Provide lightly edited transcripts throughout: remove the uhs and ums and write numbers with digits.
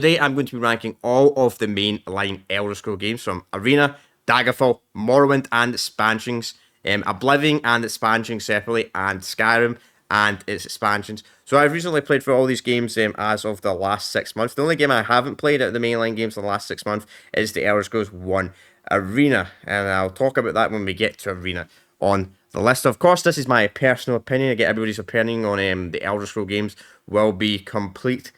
Today I'm going to be ranking all of the mainline Elder Scrolls games from Arena, Daggerfall, Morrowind and expansions, Oblivion and expansions separately, and Skyrim and its expansions. So I've recently played for all these games as of the last 6 months. The only game I haven't played out of the mainline games in the last 6 months is the Elder Scrolls 1 Arena, and I'll talk about that when we get to Arena on the list. Of course, this is my personal opinion. Again, everybody's opinion on the Elder Scrolls games will be completely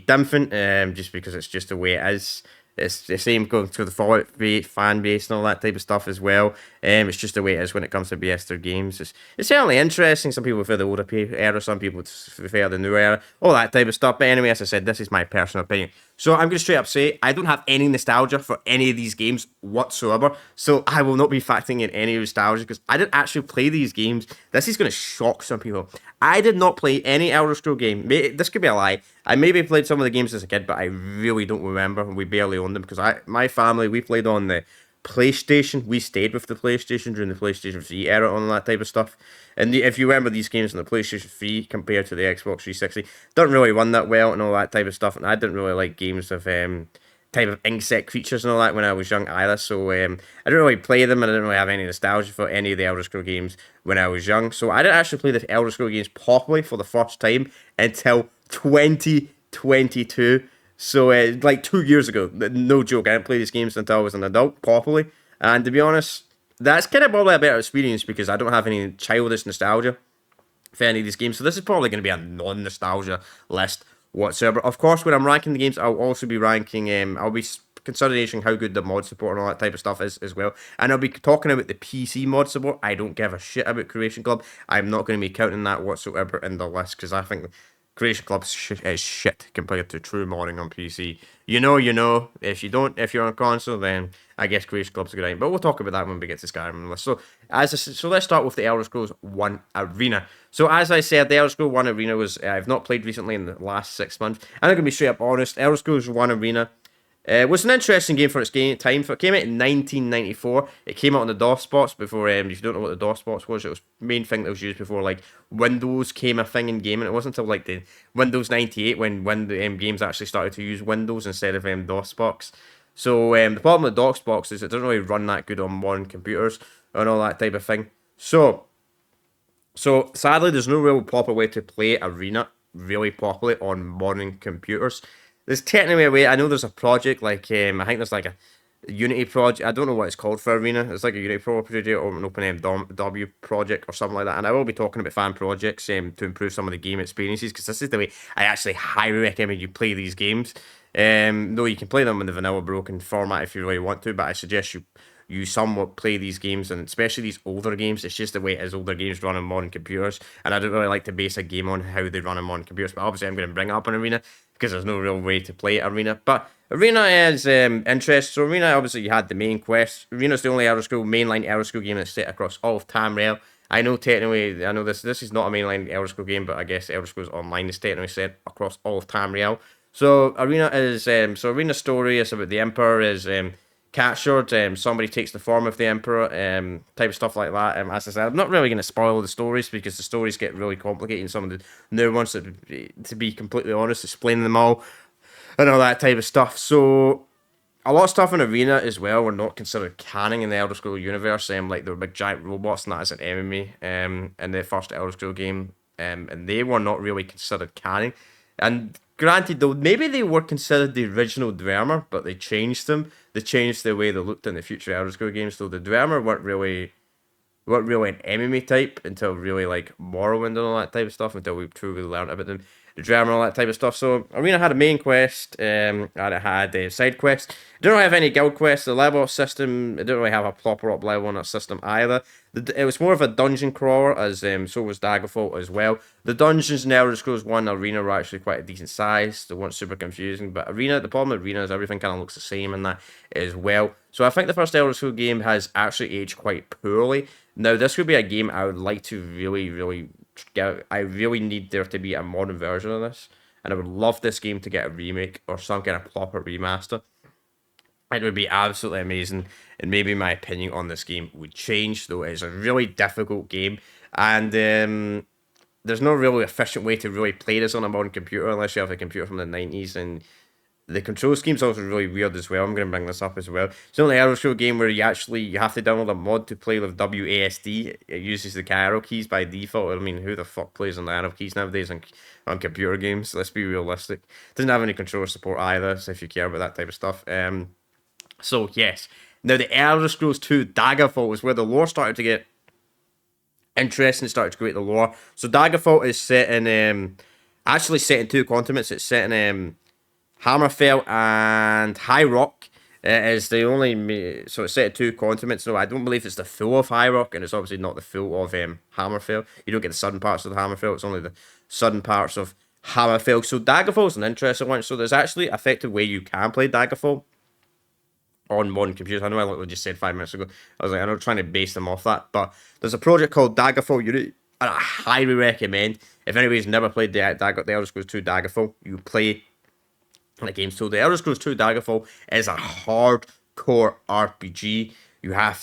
different, just because it's just the way it is. It's the same going to the Fallout fan base and all that type of stuff as well. It's just the way it is when it comes to Bethesda games. It's certainly interesting. Some people prefer the older era, some people prefer the newer era, all that type of stuff. But anyway, as I said, this is my personal opinion. So I'm going to straight up say I don't have any nostalgia for any of these games whatsoever. So I will not be factoring in any nostalgia because I didn't actually play these games. This is going to shock some people. I did not play any Elder Scrolls game. This could be a lie. I maybe played some of the games as a kid, but I really don't remember. We barely owned them because my family, we played on the PlayStation. We stayed with the PlayStation during the PlayStation 3 era on that type of stuff. And if you remember these games on the PlayStation 3 compared to the Xbox 360, don't really run that well and all that type of stuff. And I didn't really like games of type of insect creatures and all that when I was young either. So I didn't really play them, and I didn't really have any nostalgia for any of the Elder Scrolls games when I was young. So I didn't actually play the Elder Scrolls games properly for the first time until 2022. So like 2 years ago. No joke, I didn't play these games until I was an adult properly. And to be honest, that's kind of probably a better experience because I don't have any childish nostalgia for any of these games. So this is probably going to be a non-nostalgia list whatsoever. Of course, when I'm ranking the games, I'll also be ranking, I'll be considering how good the mod support and all that type of stuff is as well. And I'll be talking about the PC mod support. I don't give a shit about Creation Club. I'm not going to be counting that whatsoever in the list because I think Creation Club is shit compared to true modding on PC. You know. If you don't, if you're on console, then I guess Creation Club's a good idea. But we'll talk about that when we get to Skyrim list. So let's start with the Elder Scrolls 1 Arena. So as I said, the Elder Scrolls 1 Arena was I've not played recently in the last 6 months. I'm gonna be straight up honest. Elder Scrolls 1 Arena was an interesting game for its time. For it came out in 1994. It came out on the DOS spots before. If you don't know what the DOS spots was, it was the main thing that was used before like Windows came a thing in gaming. It wasn't until like the Windows 98 when the games actually started to use Windows instead of DOS spots. So the problem with DOS box is it doesn't really run that good on modern computers and all that type of thing. So sadly, there's no real proper way to play Arena really properly on modern computers. There's technically a way. I know there's a project like I think there's like a Unity project. I don't know what it's called for Arena. It's like a Unity project or an OpenMW project or something like that. And I will be talking about fan projects to improve some of the game experiences because this is the way I actually highly recommend you play these games. Though you can play them in the vanilla broken format if you really want to, but I suggest you somewhat play these games, and especially these older games. It's just the way it is. Older games run on modern computers, and I don't really like to base a game on how they run on modern computers. But obviously, I'm going to bring up an Arena because there's no real way to play Arena. But Arena is interesting. So Arena, obviously, you had the main quest. Arena's the only Elder Scrolls mainline Elder Scrolls game that's set across all of Tamriel. I know technically, I know this is not a mainline Elder Scrolls game, but I guess Elder Scrolls Online is technically set across all of Tamriel. So Arena is Arena's story is about the Emperor is captured. Somebody takes the form of the Emperor. Type of stuff like that. As I said, I'm not really going to spoil the stories because the stories get really complicated. And some of the new ones, to be completely honest, explaining them all and all that type of stuff. So a lot of stuff in Arena as well were not considered canon in the Elder Scrolls universe. Like there were big giant robots, and that is an enemy. In the first Elder Scrolls game. And they were not really considered canon. And granted, though, maybe they were considered the original Dwemer, but they changed them. They changed the way they looked in the future Elder Scrolls games. So the Dwemer weren't really an enemy type until really like Morrowind and all that type of stuff. Until we truly learned about them, the Dwemer and all that type of stuff. So Arena had a main quest, and it had side quests. It didn't really have any guild quests. The level up system, it didn't really have a proper up level on that system either. It was more of a dungeon crawler, as so was Daggerfall as well. The dungeons in Elder Scrolls 1 Arena were actually quite a decent size. They weren't super confusing, but Arena, the problem with Arena is everything kind of looks the same in that as well. So I think the first Elder Scrolls game has actually aged quite poorly. Now, this would be a game I would like to really get. I really need there to be a modern version of this, and I would love this game to get a remake or some kind of proper remaster. It would be absolutely amazing, and maybe my opinion on this game would change, though it's a really difficult game, and there's no really efficient way to really play this on a modern computer unless you have a computer from the 90s, and The control scheme's also really weird as well. I'm going to bring this up as well. It's the only Elder Scrolls game where you have to download a mod to play with WASD. It uses the arrow keys by default. I mean, who the fuck plays on the arrow keys nowadays on computer games? Let's be realistic. It doesn't have any controller support either, so if you care about that type of stuff. So yes. Now the Elder Scrolls 2 Daggerfall is where the lore started to get interesting, started to create the lore. So Daggerfall is set in actually set in two continents. It's set in Hammerfell and High Rock. It is the only so it's set in two continents. No, I don't believe it's the full of High Rock, and it's obviously not the full of Hammerfell. You don't get the southern parts of the Hammerfell. It's only the southern parts of Hammerfell. So Daggerfall is an interesting one. So there's actually an effective way you can play Daggerfall on modern computers. I know I literally just said 5 minutes ago. I was like, I'm not trying to base them off that, but there's a project called Daggerfall. And I highly recommend, if anybody's never played the Elder Scrolls 2 Daggerfall, you play the game's told. The Elder Scrolls 2 Daggerfall is a hardcore RPG. You have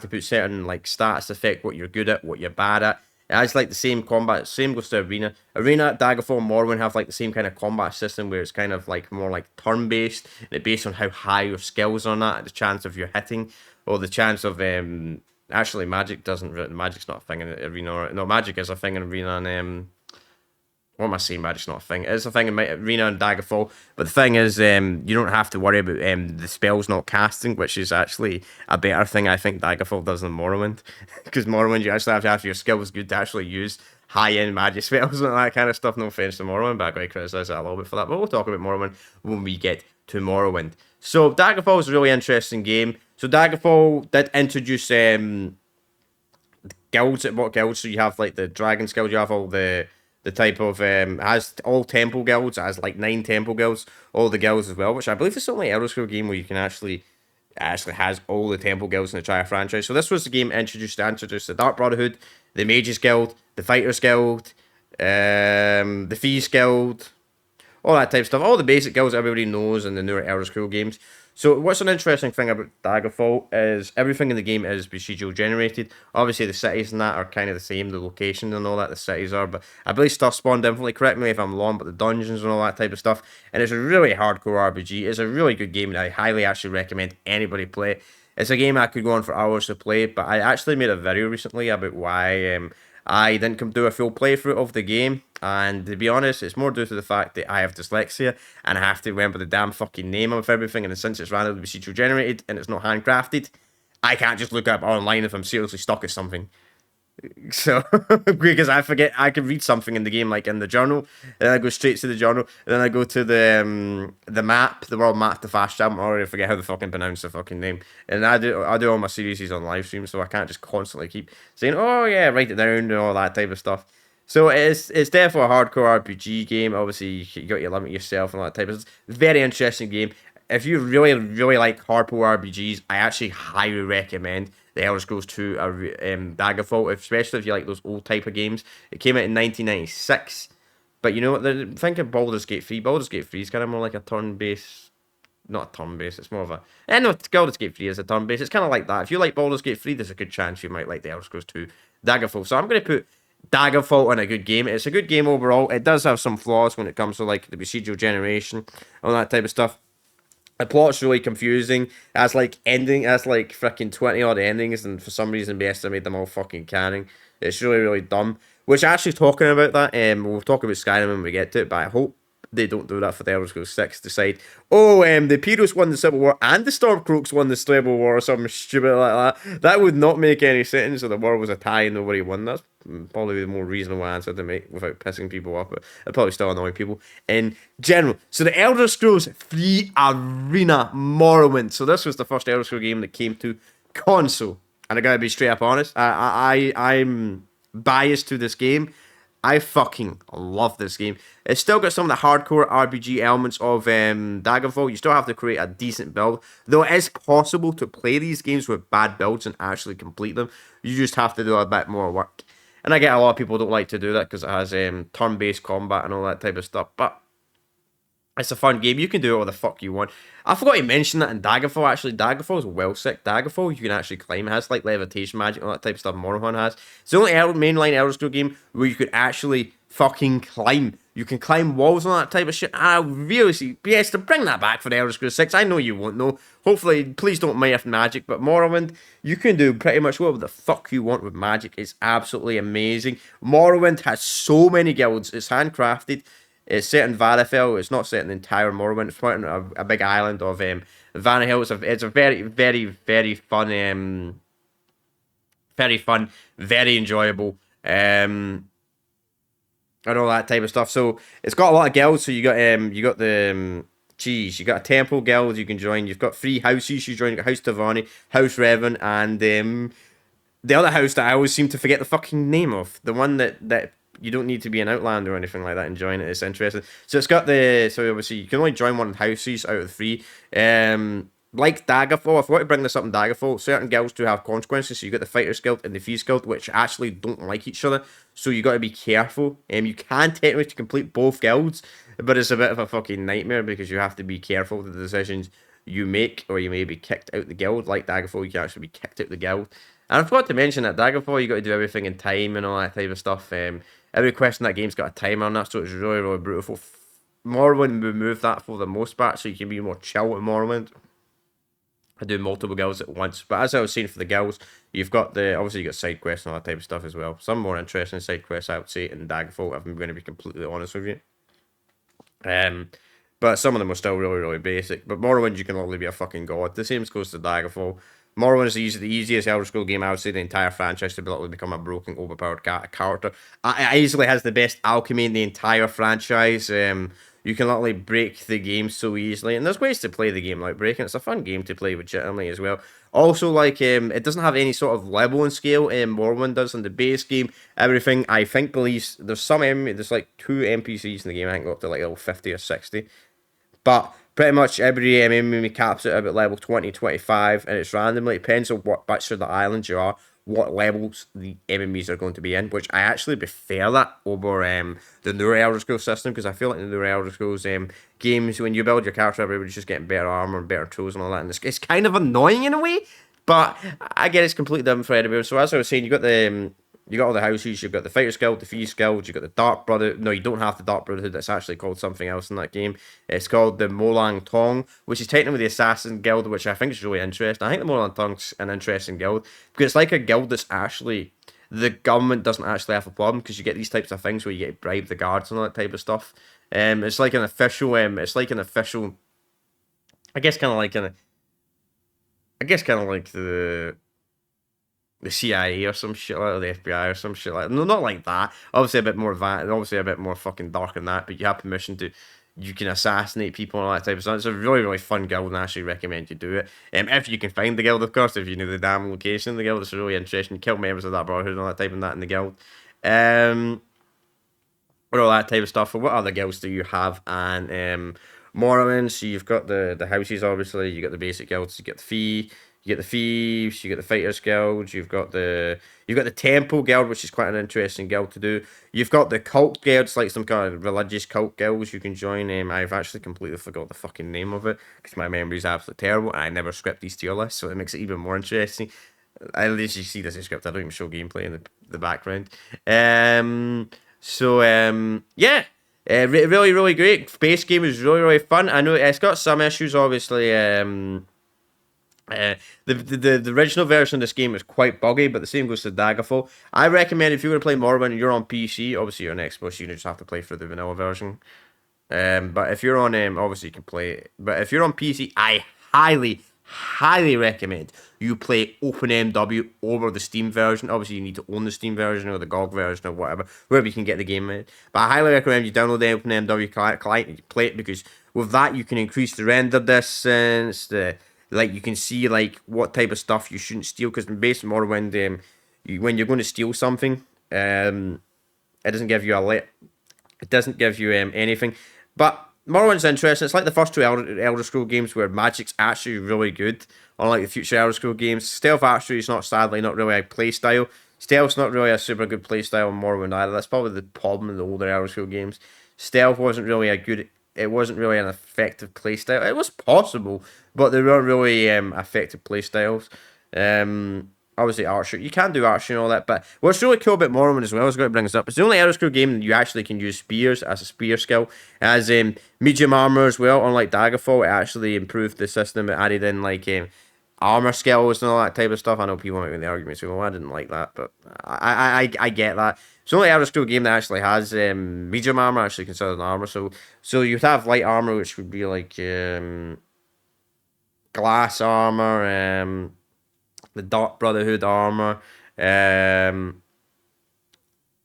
to put certain like stats to affect what you're good at, what you're bad at. It has like the same combat, same goes to Arena. Arena, Daggerfall, and Morrowind have like the same kind of combat system where it's kind of like more like turn-based, and it's based on how high your skills are on that, the chance of your hitting, or the chance of actually magic doesn't magic's not a thing in Arena. No, magic is a thing in Arena, and what am I saying? Magic's not a thing. It is a thing in Arena and Daggerfall. But the thing is, you don't have to worry about the spells not casting, which is actually a better thing I think Daggerfall does than Morrowind. Because Morrowind, you actually have to have your skills good to actually use high-end magic spells and that kind of stuff. No offense to Morrowind, but I gotta criticise that a little bit for that. But we'll talk about Morrowind when we get to Morrowind. So Daggerfall is a really interesting game. So Daggerfall did introduce guilds. What guilds? So you have like the Dragon's Guild, you have all the type of has all temple guilds. It has like 9 temple guilds, all the guilds as well, which I believe is the only Elder Scrolls game where you can actually has all the temple guilds in the entire franchise. So this was the game introduced the Dark Brotherhood, the Mages Guild, the Fighters Guild, the Thieves Guild, all that type of stuff, all the basic guilds everybody knows in the newer Elder Scrolls games. So what's an interesting thing about Daggerfall is everything in the game is procedural generated. Obviously the cities and that are kind of the same, the location and all that the cities are, but I believe stuff spawned differently, correct me if I'm wrong, but the dungeons and all that type of stuff. And it's a really hardcore RPG. It's a really good game and I highly actually recommend anybody play it. It's a game I could go on for hours to play, but I actually made a video recently about why I didn't come do a full playthrough of the game, and to be honest, it's more due to the fact that I have dyslexia and I have to remember the damn fucking name of everything, and since it's randomly procedural generated and it's not handcrafted, I can't just look up online if I'm seriously stuck at something. So, because I forget, I can read something in the game, like in the journal, and then I go straight to the journal, and then I go to the map, the world map, the fast jam, I already forget how to fucking pronounce the fucking name, and I do all my series on live stream, so I can't just constantly keep saying, oh yeah, write it down, and all that type of stuff. So it's definitely a hardcore RPG game. Obviously, you got your limit yourself and all that type of stuff. Very interesting game. If you really, really like hardcore RPGs, I actually highly recommend the Elder Scrolls 2 Daggerfall, especially if you like those old type of games. It came out in 1996, but you know what? Think of Baldur's Gate 3. Baldur's Gate 3 is kind of more like a turn-based, not a turn-based, it's more of a... no, Baldur's Gate 3 is a turn-based. It's kind of like that. If you like Baldur's Gate 3, there's a good chance you might like the Elder Scrolls 2 Daggerfall. So I'm going to put Daggerfall in a good game. It's a good game overall. It does have some flaws when it comes to like the procedural generation, all that type of stuff. The plot's really confusing. As like freaking 20 odd endings, and for some reason we estimate them all fucking canon. It's really, really dumb. Which actually talking about that, we'll talk about Skyrim when we get to it, but I hope they don't do that for the Elder Scrolls 6. Decide, the Imperials won the Civil War and the Stormcloaks won the Civil War or something stupid like that. That would not make any sense. So the war was a tie and nobody won. That's probably the more reasonable answer to make without pissing people off, but it'd probably still annoy people in general. So the Elder Scrolls 3 Arena Morrowind. So this was the first Elder Scrolls game that came to console. And I gotta be straight up honest, I'm biased to this game. I fucking love this game. It's still got some of the hardcore RPG elements of Daggerfall. You still have to create a decent build. Though it is possible to play these games with bad builds and actually complete them. You just have to do a bit more work. And I get a lot of people don't like to do that because it has turn-based combat and all that type of stuff. But it's a fun game. You can do it all the fuck you want. I forgot to mention that in Daggerfall, actually. Daggerfall is well sick. Daggerfall, you can actually climb. It has like levitation magic and all that type of stuff Morrowind has. It's the only mainline Elder Scrolls game where you could actually fucking climb. You can climb walls and that type of shit. I really see. Yes, to bring that back for the Elder Scrolls 6. I know you won't know. Hopefully, please don't mind magic. But Morrowind, you can do pretty much whatever the fuck you want with magic. It's absolutely amazing. Morrowind has so many guilds. It's handcrafted. It's set in Varifel. It's not set in the entire Morrowind. It's part on a big island of Vanna It's a very, very, very fun, very enjoyable. And all that type of stuff. So it's got a lot of guilds. So you got the you got a temple guild you can join. You've got 3 houses you join. You got House Tavani, House Revan, and the other house that I always seem to forget the fucking name of. The one that you don't need to be an outlander or anything like that and join it. It's interesting. So it's got so obviously you can only join one houses out of the 3. Like Daggerfall, I forgot to bring this up in Daggerfall, certain guilds do have consequences. So you got the Fighters Guild and the Thieves Guild, which actually don't like each other. So you got to be careful. You can technically complete both guilds, but it's a bit of a fucking nightmare because you have to be careful with the decisions you make, or you may be kicked out the guild. Like Daggerfall, you can actually be kicked out the guild. And I forgot to mention that Daggerfall, you got to do everything in time and all that type of stuff. Every quest in that game's got a timer on that, so it's really, really brutal. Morrowind removed that for the most part, so you can be more chill with Morrowind. I do multiple guilds at once, but as I was saying for the guilds, you've got obviously you got side quests and all that type of stuff as well. Some more interesting side quests, I would say, in Daggerfall, if I'm going to be completely honest with you. But some of them are still really, really basic. But Morrowind, you can literally be a fucking god. The same goes to Daggerfall. Morrowind is the easiest Elder Scrolls game, I would say, the entire franchise to be able to become a broken, overpowered character. It easily has the best alchemy in the entire franchise. You can literally break the game so easily, and there's ways to play the game like breaking. It's a fun game to play legitimately as well. Also, like, it doesn't have any sort of level and scale. Morrowind does in the base game. Everything, I think, believes there's there's like 2 NPCs in the game. I think go up to like level 50 or 60. But pretty much every enemy caps it about level 20, 25, and it's randomly. It depends on what bits of the island you are, what levels the enemies are going to be in, which I actually prefer that over the newer Elder Scrolls system, because I feel like in the newer Elder Scrolls games, when you build your character, everybody's just getting better armor and better tools and all that, and it's kind of annoying in a way, but I get it's completely different for everybody. So as I was saying, you got all the houses, you've got the Fighters Guild, the Thieves Guild, you've got the Dark Brotherhood. No, you don't have the Dark Brotherhood, it's actually called something else in that game. It's called the Molang Tong, which is technically the Assassin Guild, which I think is really interesting. I think the Molang Tong's an interesting guild, because it's like a guild that's actually, the government doesn't actually have a problem, because you get these types of things where you get to bribe the guards and all that type of stuff. It's like an official, I guess kind of like the CIA or some shit like that, or the FBI or some shit like that. No, not like that. Obviously a bit more obviously a bit more fucking dark than that, but you have permission you can assassinate people and all that type of stuff. It's a really, really fun guild, and I actually recommend you do it. If you can find the guild, of course, if you know the damn location of the guild, it's really interesting. You kill members of that brotherhood and all that type of that in the guild. Or all that type of stuff. What other guilds do you have? And Morrowind, so you've got the houses, obviously, you got the basic guilds, you get the Thieves, you get the Fighters Guild, you've got the Temple Guild, which is quite an interesting guild to do. You've got the cult guilds, like some kind of religious cult guilds you can join. I've actually completely forgot the fucking name of it, because my memory is absolutely terrible, and I never script these tier lists, so it makes it even more interesting. At least you see this is script, I don't even show gameplay in the background. Yeah. Really, really great. Base game is really, really fun. I know it's got some issues, obviously. The original version of this game is quite buggy, but the same goes to Daggerfall. I recommend if you're going to play Morrowind and you're on PC, obviously you're on Xbox, you just have to play for the vanilla version. But if you're on, obviously you can play it. But if you're on PC, I highly, highly recommend you play OpenMW over the Steam version. Obviously, you need to own the Steam version or the GOG version or whatever, wherever you can get the game in. But I highly recommend you download the OpenMW client and you play it, because with that you can increase the render distance, you can see like what type of stuff you shouldn't steal, because based on Morrowind, when you're going to steal something, it doesn't give you anything. But Morrowind's interesting. It's like the first 2 Elder Scrolls games where magic's actually really good, unlike the future Elder Scrolls games. Stealth actually is not really a play style. Stealth's not really a super good play style in Morrowind either. That's probably the problem in the older Elder Scrolls games. Stealth wasn't really an effective playstyle. It was possible, but they weren't really effective playstyles. obviously archery. You can do archery and all that, but what's really cool about Morrowind as well, I was going to bring this up, it's the only Elder Scrolls game that you actually can use spears as a spear skill. It has medium armor as well, unlike Daggerfall. It actually improved the system. It added in like armor skills and all that type of stuff. I know people might win the argument, so well, I didn't like that, but I get that. It's the only Elder Scrolls game that actually has medium armor, actually considered an armor. So you'd have light armor, which would be like glass armor, the Dark Brotherhood armor,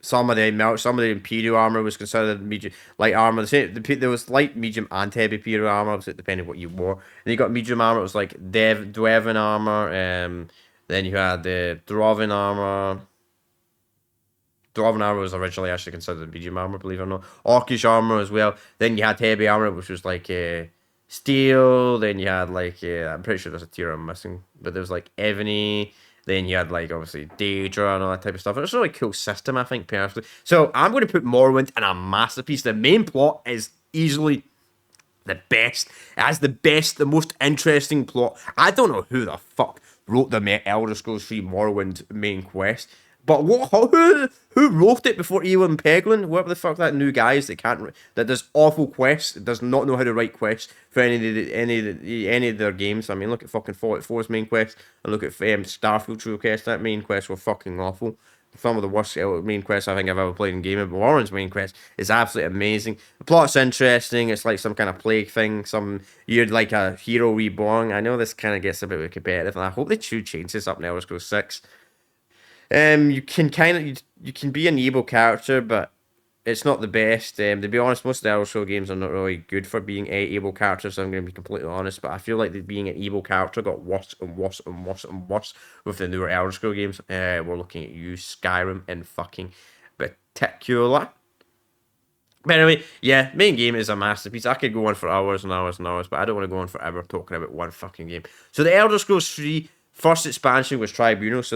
some of the Imperial armor was considered medium light armor. There was light, medium, and heavy Imperial armor, so depending on what you wore. Then you got medium armor. It was like Dwarven armor. Then you had the Dwarven armor. Dwarven armor was originally actually considered medium armor, believe it or not. Orcish armor as well. Then you had heavy armor, which was like steel. Then you had like I'm pretty sure there's a tier I'm missing, but there was like ebony. Then you had like obviously Daedra and all that type of stuff. It's a really cool system, I think, personally. So I'm going to put Morrowind in a masterpiece. The main plot is easily the best. It has the most interesting plot. I don't know who the fuck wrote the Elder Scrolls 3 Morrowind main quest. But who wrote it before Ewan Peglin? Whoever the fuck that new guy is that does awful quests, does not know how to write quests for any of their games. I mean, look at fucking Fallout 4's main quest, and look at Starfield True Quest. That main quest were fucking awful. Some of the worst main quests I think I've ever played in gaming. But Warren's main quest is absolutely amazing. The plot's interesting. It's like some kind of plague thing. You're like a hero reborn. I know this kind of gets a bit competitive, and I hope they change this up in Elder Scrolls 6. You can be an able character, but it's not the best. To be honest, most of the Elder Scrolls games are not really good for being able characters, so I'm going to be completely honest, but I feel like being an able character got worse and worse and worse and worse with the newer Elder Scrolls games. We're looking at you, Skyrim in fucking particular. But anyway, yeah, main game is a masterpiece. I could go on for hours and hours and hours, but I don't want to go on forever talking about one fucking game. So the Elder Scrolls 3 first expansion was Tribunal, so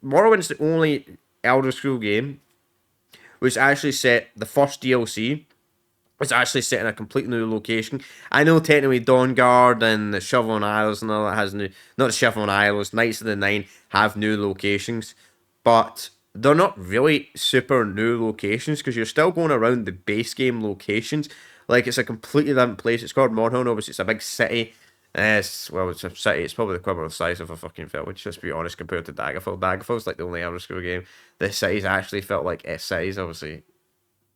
Morrowind's the only Elder Scrolls game which actually set the first DLC was actually set in a completely new location. I know technically Dawnguard and the Shivering Isles and all that has not the Shivering Isles, Knights of the Nine have new locations, but they're not really super new locations because you're still going around the base game locations. Like, it's a completely different place. It's called Morrowind, obviously it's a big city. It's a city. It's probably the equivalent of the size of a fucking village. Let's be honest, compared to Daggerfall. Daggerfall's like the only Elder Scrolls game. The cities actually felt like cities. Obviously,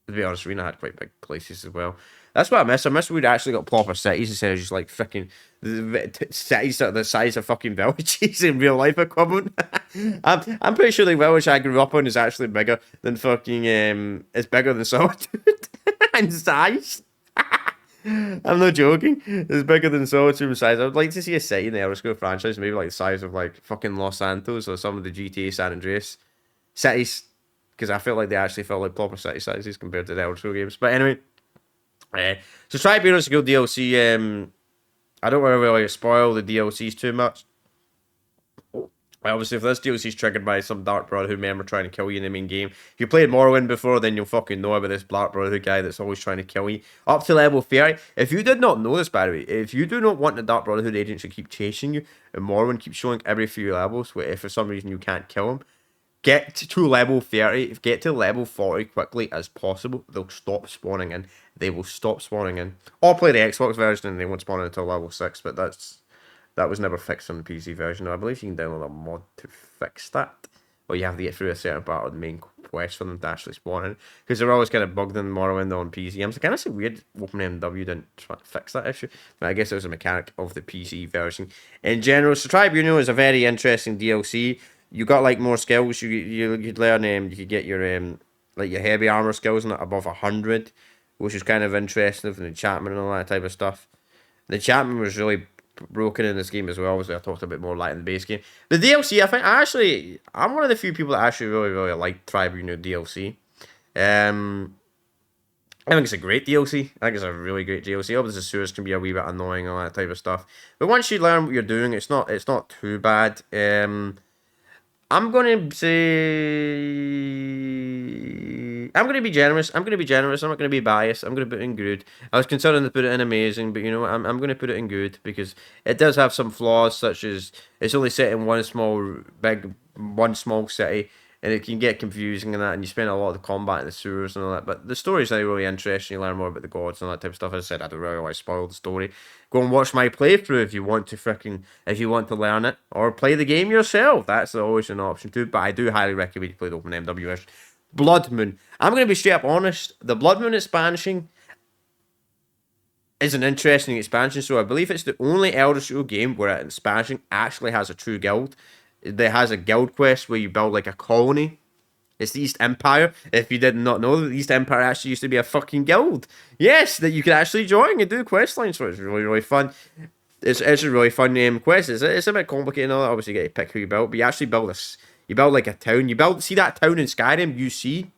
to be honest, Arena had quite big places as well. That's what I miss. I miss we'd actually got proper cities instead of just like freaking cities that are the size of fucking villages in real life equivalent. I'm pretty sure the village I grew up on is actually bigger than fucking it's bigger than Solitude in size. I'm not joking. It's bigger than Solitude in size. I would like to see a city in the Elder Scrolls franchise, maybe like the size of like fucking Los Santos or some of the GTA San Andreas cities, because I feel like they actually felt like proper city sizes compared to the Elder Scrolls games. But anyway, so Tribunal is a good DLC. I don't want to really spoil the DLCs too much. Obviously, if this DLC is triggered by some Dark Brotherhood member trying to kill you in the main game, if you played Morrowind before, then you'll fucking know about this Dark Brotherhood guy that's always trying to kill you. Up to level 30. If you did not know this, by the way, if you do not want the Dark Brotherhood agents to keep chasing you, and Morrowind keeps showing every few levels, where if for some reason you can't kill him, get to level 30, get to level 40 quickly as possible. They'll stop spawning in. They will stop spawning in. Or play the Xbox version and they won't spawn in until level 6, but that was never fixed on the PC version. I believe you can download a mod to fix that. Or you have to get through a certain part of the main quest for them to actually spawn in. Because they're always kind of bugged in Morrowind on PC. I'm kind of so weird OpenMW didn't try to fix that issue. But I guess it was a mechanic of the PC version. In general, so Tribunal is a very interesting DLC. You got like more skills. You could learn. You could get your like your heavy armor skills in it above 100, which is kind of interesting for the enchantment and all that type of stuff. The enchantment was really broken in this game as well, as I talked a bit more light in the base game. The DLC, I'm one of the few people that actually really like Tribunal DLC. I think it's a great DLC. I think it's a really great DLC. Obviously, the sewers can be a wee bit annoying and all that type of stuff, but once you learn what you're doing, it's not too bad. I'm gonna say I'm gonna be generous. I'm gonna be generous. I'm not gonna be biased. I'm gonna put it in good. I was considering to put it in amazing, but you know what? I'm gonna put it in good because it does have some flaws, such as it's only set in one small city, and it can get confusing and that, and you spend a lot of the combat in the sewers and all that. But the story's not really interesting. You learn more about the gods and all that type of stuff. As I said, I don't really want to spoil the story. Go and watch my playthrough if you want to learn it, or play the game yourself. That's always an option too. But I do highly recommend you play the open MWS. Bloodmoon. I'm going to be straight up honest. The Bloodmoon expansion is an interesting expansion. So I believe it's the only Elder Scrolls game where an expansion actually has a true guild. That has a guild quest where you build like a colony. It's the East Empire. If you did not know, the East Empire actually used to be a fucking guild. Yes, that you could actually join and do quest lines. So it's really, really fun. It's a really fun quest. It's a bit complicated and all that. Obviously, you get to pick who you build, but you actually build this. You build like a town. See that town in Skyrim you see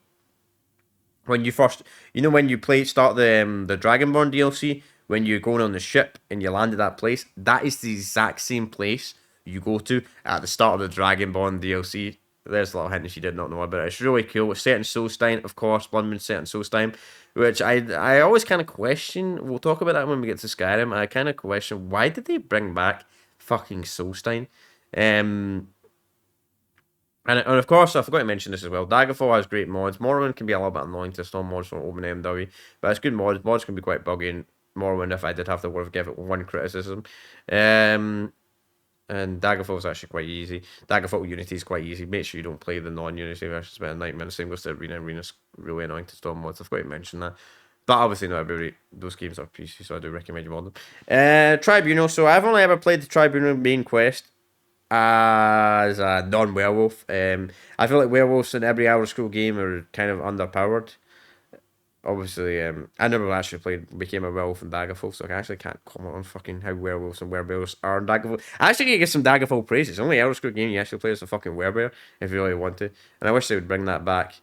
when you first, when you start the Dragonborn DLC, when you're going on the ship and you land at that place, that is the exact same place you go to at the start of the Dragonborn DLC. There's a little hint if you did not know about it. It's really cool. It's set in Solstein, of course. Bloodmoon's set in Solstein, which I always kind of question. We'll talk about that when we get to Skyrim. I kind of question, why did they bring back fucking Solstein? And of course, I forgot to mention this as well. Daggerfall has great mods. Morrowind can be a little bit annoying to install mods from OpenMW, but it's good mods. Mods can be quite buggy in Morrowind if I did have to give it one criticism. And Daggerfall is actually quite easy. Daggerfall Unity is quite easy. Make sure you don't play the non-Unity version. It's about a nightmare. Same goes to Arena. Arena's really annoying to install mods. I've got to mention that. But obviously, not everybody, those games are PC, so I do recommend you mod them. Tribunal. So I've only ever played the Tribunal main quest as a non-werewolf. I feel like werewolves in every Elder Scrolls game are kind of underpowered. Obviously, I never actually became a werewolf in Daggerfall, so I actually can't comment on fucking how werewolves and werewolves are in Daggerfall. I actually get some Daggerfall praise. It's the only Elder Scrolls game you actually play as a fucking werebear, if you really want to. And I wish they would bring that back.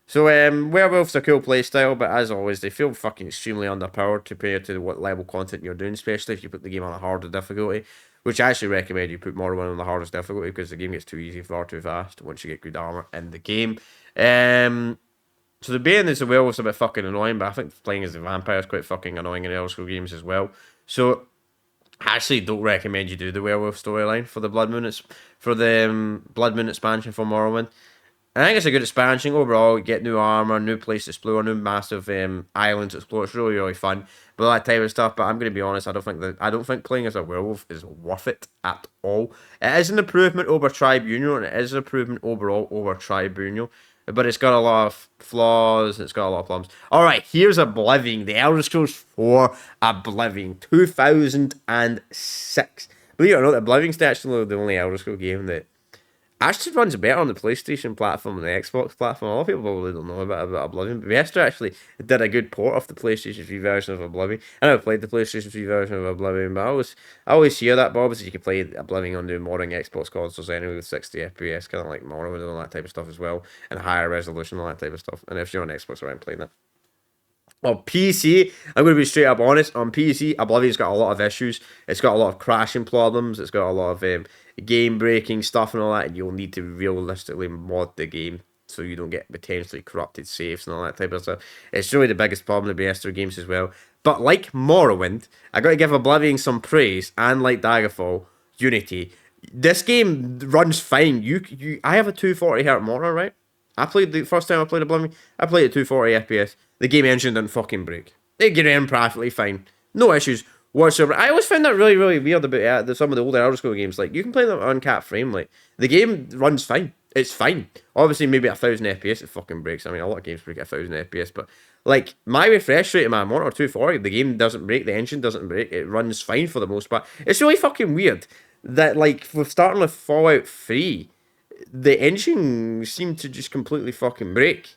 So, werewolves are a cool playstyle, but as always, they feel fucking extremely underpowered compared to what level content you're doing, especially if you put the game on a harder difficulty, which I actually recommend you put Morrowind on the hardest difficulty, because the game gets too easy far too fast once you get good armor in the game. So the Bane as a werewolf's a bit fucking annoying, but I think playing as a vampire is quite fucking annoying in Elder Scrolls games as well. So I actually don't recommend you do the werewolf storyline for the Bloodmoon. It's for the Bloodmoon expansion for Morrowind. I think it's a good expansion overall. You get new armor, new place to explore, new massive islands to explore. It's really, really fun, but that type of stuff. But I'm gonna be honest, I don't think playing as a werewolf is worth it at all. It is an improvement over Tribunal, and it is an improvement overall over Tribunal. But it's got a lot of flaws, it's got a lot of problems. Alright, here's Oblivion, the Elder Scrolls 4 Oblivion, 2006. Believe it or not, Oblivion's actually the only Elder Scrolls game that actually runs better on the PlayStation platform than the Xbox platform. A lot of people probably don't know about Oblivion, but Bethesda actually did a good port of the PlayStation 3 version of Oblivion. I never played the PlayStation 3 version of Oblivion, but I always hear that, but obviously you can play Oblivion on new modern Xbox consoles anyway with 60 FPS, kind of like Morrowind and all that type of stuff as well, and higher resolution and all that type of stuff. And if you're on Xbox, around playing that. On PC, I'm going to be straight up honest. On PC, Oblivion's got a lot of issues. It's got a lot of crashing problems. It's got a lot of game breaking stuff and all that. And you'll need to realistically mod the game so you don't get potentially corrupted saves and all that type of stuff. It's really the biggest problem with Bethesda games as well. But like Morrowind, I got to give Oblivion some praise. And like Daggerfall, Unity, this game runs fine. I have a 240Hz monitor, right? The first time I played Oblivion, I played at 240 FPS. The game engine didn't fucking break. It ran perfectly fine. No issues whatsoever. I always found that really, really weird about some of the older Elder Scrolls games. Like, you can play them on uncapped frame rate. The game runs fine. It's fine. Obviously, maybe at 1000 FPS it fucking breaks. I mean, a lot of games break at 1000 FPS, but like, my refresh rate of my monitor 240, the game doesn't break, the engine doesn't break, it runs fine for the most part. It's really fucking weird that, like, we're starting with Fallout 3, the engine seemed to just completely fucking break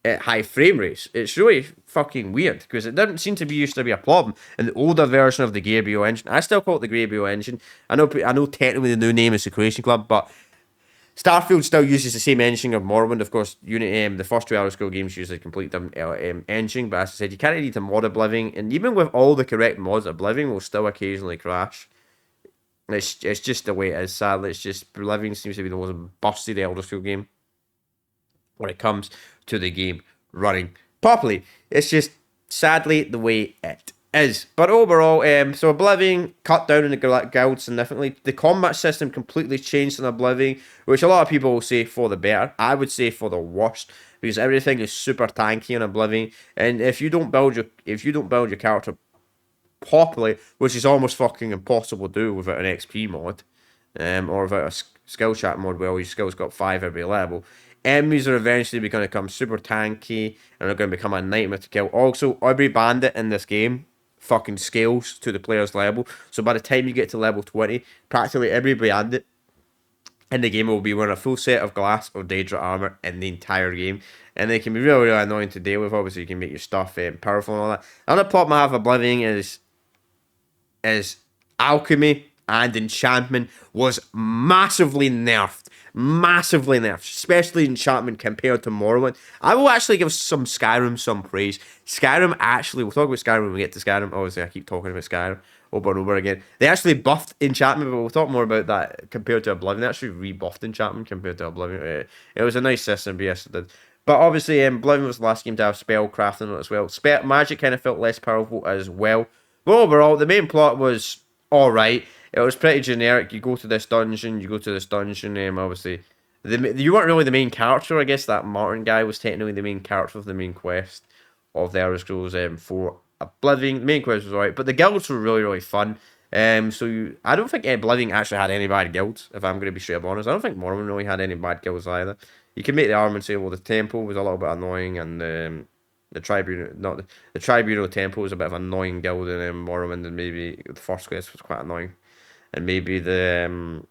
at high frame rates. It's really fucking weird, because it didn't seem to be used to be a problem in the older version of the Gabriel engine. I still call it the Gabriel engine. I know technically the new name is the Creation Club, but Starfield still uses the same engine of Morrowind. Of course, the first two Elder Scrolls games use a complete different engine, but as I said, you kind of need to mod Oblivion, and even with all the correct mods, Oblivion will still occasionally crash. It's just the way it is, sadly. It's just, Oblivion seems to be the most busted Elder Scrolls game when it comes to the game running properly. It's just sadly the way it is. But overall, so Oblivion cut down on the guild significantly. The combat system completely changed in Oblivion, which a lot of people will say for the better. I would say for the worst, because everything is super tanky in Oblivion, and if you don't build your character properly, which is almost fucking impossible to do without an XP mod, or without a skill chat mod where your skills got 5 every level. Enemies are eventually going to become super tanky and are going to become a nightmare to kill. Also, every bandit in this game fucking scales to the player's level. So by the time you get to level 20, practically every bandit in the game will be wearing a full set of glass or Daedra armor in the entire game. And they can be really, really annoying to deal with. Obviously, you can make your stuff powerful and all that. Another problem I have with Oblivion is alchemy and enchantment was massively nerfed. Massively nerfed, especially enchantment compared to Morrowind. I will actually give some Skyrim some praise. Skyrim actually, we'll talk about Skyrim when we get to Skyrim. Obviously, I keep talking about Skyrim over and over again. They actually buffed enchantment, but we'll talk more about that compared to Oblivion. They actually rebuffed enchantment compared to Oblivion. It was a nice system, yes, it did. But obviously, Oblivion was the last game to have spellcrafting on it as well. Magic kind of felt less powerful as well. But overall, the main plot was alright. It was pretty generic. You go to this dungeon, obviously. You weren't really the main character. I guess that Martin guy was technically the main character of the main quest of the Elder Scrolls 4 Oblivion. The main quest was alright, but the guilds were really, really fun. I don't think Oblivion actually had any bad guilds, if I'm going to be straight up honest. I don't think Morrowind really had any bad guilds either. You can make the argument say, well, the temple was a little bit annoying, and the Tribunal, not the Tribunal temple was a bit of an annoying guild in Morrowind, and maybe the first quest was quite annoying. And maybe the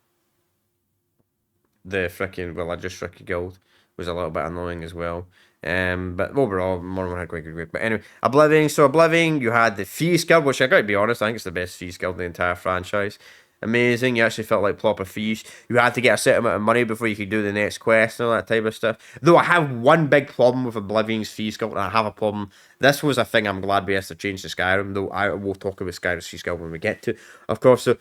freaking religious freaking guild was a little bit annoying as well. But overall, Morrowind had quite good grade. But anyway, Oblivion, you had the Feast Guild, which I gotta be honest, I think it's the best Feast Guild in the entire franchise. Amazing, you actually felt like proper feast. You had to get a certain amount of money before you could do the next quest and all that type of stuff. Though I have one big problem with Oblivion's Feast Guild, and I have a problem. This was a thing I'm glad we had to change to Skyrim, though I will talk about Skyrim's Feast Guild when we get to, of course. So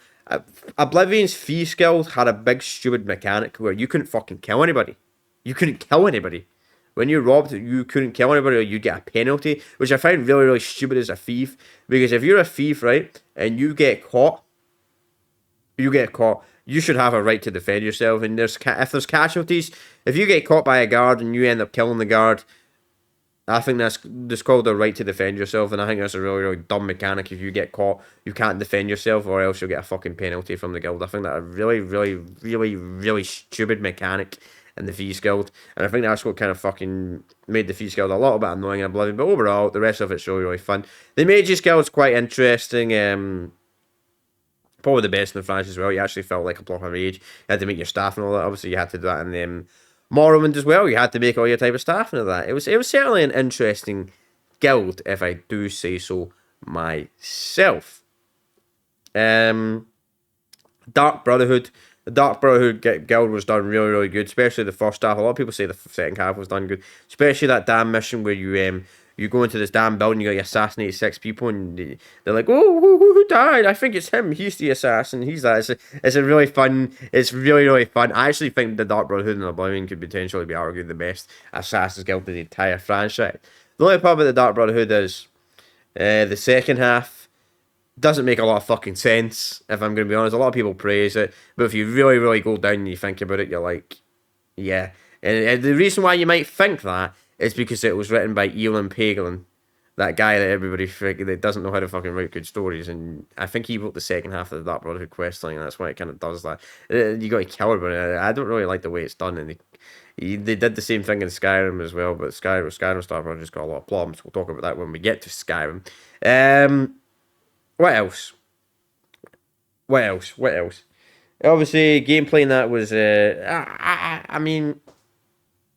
Oblivion's Feast Guild had a big stupid mechanic where you couldn't fucking kill anybody. You couldn't kill anybody. When you robbed, you couldn't kill anybody or you'd get a penalty, which I find really, really stupid as a thief. Because if you're a thief, right, and you get caught, you should have a right to defend yourself. And if there's casualties, if you get caught by a guard and you end up killing the guard, I think that's called a right to defend yourself, and I think that's a really, really dumb mechanic. If you get caught, you can't defend yourself, or else you'll get a fucking penalty from the guild. I think that's a really, really, really, really stupid mechanic in the Feast Guild, and I think that's what kind of fucking made the Feast Guild a little bit annoying and Oblivion. But overall, the rest of it's really, really fun. The Mages Guild's quite interesting. Probably the best in the franchise as well. You actually felt like a proper mage. You had to make your staff and all that. Obviously, you had to do that in Morrowind as well. You had to make all your type of staff and all that. It was certainly an interesting guild, if I do say so myself. Dark Brotherhood. The Dark Brotherhood guild was done really, really good, especially the first half. A lot of people say the second half was done good, especially that damn mission where you go into this damn building, you assassinate 6 people, and they're like, oh, who died? I think it's him. He's the assassin. He's that. It's a really fun. It's really, really fun. I actually think the Dark Brotherhood and Oblivion could potentially be argued the best Assassin's Guild in the entire franchise. The only problem with the Dark Brotherhood is the second half doesn't make a lot of fucking sense, if I'm going to be honest. A lot of people praise it, but if you really, really go down and you think about it, you're like, yeah. And the reason why you might think that is because it was written by Elon Paglin, that guy that everybody that doesn't know how to fucking write good stories, and I think he wrote the second half of the Dark Brotherhood quest line, and that's why it kind of does that. You got to kill everybody. I don't really like the way it's done, and they did the same thing in Skyrim as well, but Skyrim's Dark Brotherhood just got a lot of problems. We'll talk about that when we get to Skyrim. What else? Obviously, gameplay in that was, I mean,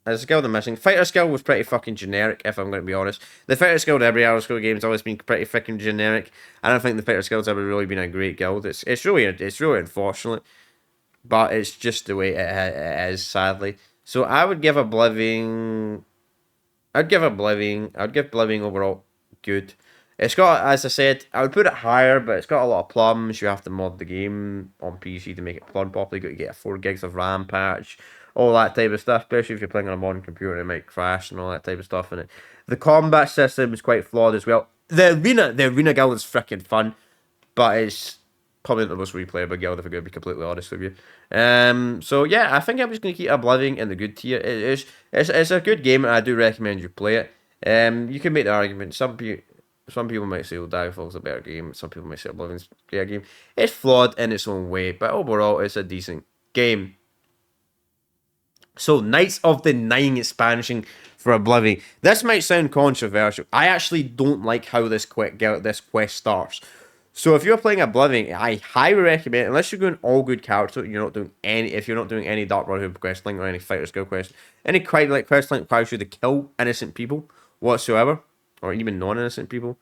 as a skill, the missing fighter skill was pretty fucking generic, if I'm going to be honest. The fighter skill in every Elder Scrolls game has always been pretty fucking generic. I don't think the fighter skill's ever really been a great guild. It's really unfortunate, but it's just the way it is, sadly. So I would give Oblivion. I'd give Oblivion overall good. It's got, as I said, I would put it higher, but it's got a lot of problems. You have to mod the game on PC to make it run properly. You got to get a 4 gigs of RAM patch, all that type of stuff. Especially if you're playing on a modern computer, it might crash and all that type of stuff. And the combat system is quite flawed as well. The arena guild is freaking fun, but it's probably not the most replayable guild if I'm going to be completely honest with you. So yeah, I think I'm just going to keep Oblivion in the good tier. It's a good game, and I do recommend you play it. You can make the argument. Some people might say, well, Daggerfall's a better game. Some people might say Oblivion's a better game. It's flawed in its own way, but overall, it's a decent game. So, Knights of the Nine expansion for Oblivion. This might sound controversial. I actually don't like how this quest starts. So, if you're playing Oblivion, I highly recommend, unless you're going all good character, if you're not doing any Dark Brotherhood quest link or any Fighter Skill quest, any quest link requires you to kill innocent people whatsoever, or even non-innocent people.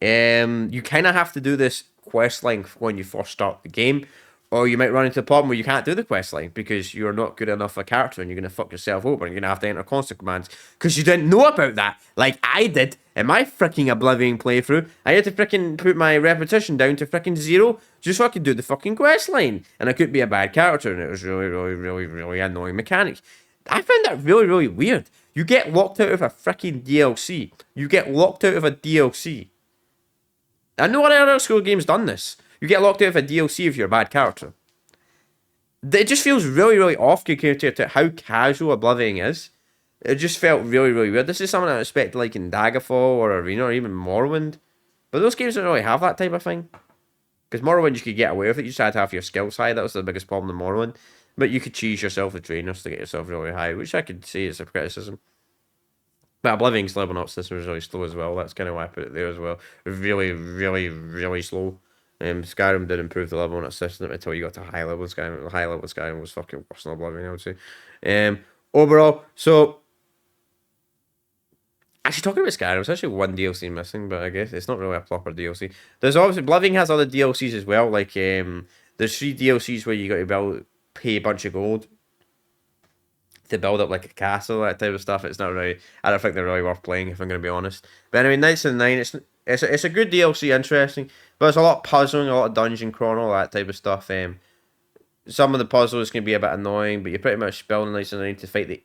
You kind of have to do this quest line when you first start the game, or you might run into a problem where you can't do the quest line because you're not good enough a character and you're going to fuck yourself over and you're going to have to enter constant commands because you didn't know about that, like I did in my freaking Oblivion playthrough. I had to freaking put my repetition down to freaking 0 just so I could do the fucking quest line, and I could be a bad character, and it was really, really, really, really annoying mechanic. I found that really, really weird. You get locked out of a freaking DLC. You get locked out of a DLC. I know what other school games done this. You get locked out of a DLC if you're a bad character. It just feels really, really off compared to how casual Oblivion is. It just felt really, really weird. This is something I expect like in Daggerfall or Arena or even Morrowind. But those games don't really have that type of thing. Because Morrowind, you could get away with it. You just had to have your skills high. That was the biggest problem in Morrowind. But you could choose yourself the trainers to get yourself really high, which I could see as a criticism. But Oblivion's leveling up system is really slow as well. That's kind of why I put it there as well. Really, really, really slow. Skyrim did improve the leveling up system until you got to high level Skyrim. The high level Skyrim was fucking worse than Oblivion, I would say. Overall, so actually talking about Skyrim, there's actually one DLC missing, but I guess it's not really a proper DLC. There's obviously Oblivion has other DLCs as well. Like there's 3 DLCs where you got to pay a bunch of gold to build up like a castle, that type of stuff. It's not really, I don't think they're really worth playing if I'm going to be honest. But anyway, Knights of the Nine, it's a good DLC, interesting, but there's a lot of puzzling, a lot of dungeon crawling, all that type of stuff. Some of the puzzles can be a bit annoying, but you're pretty much building Knights of the Nine to fight the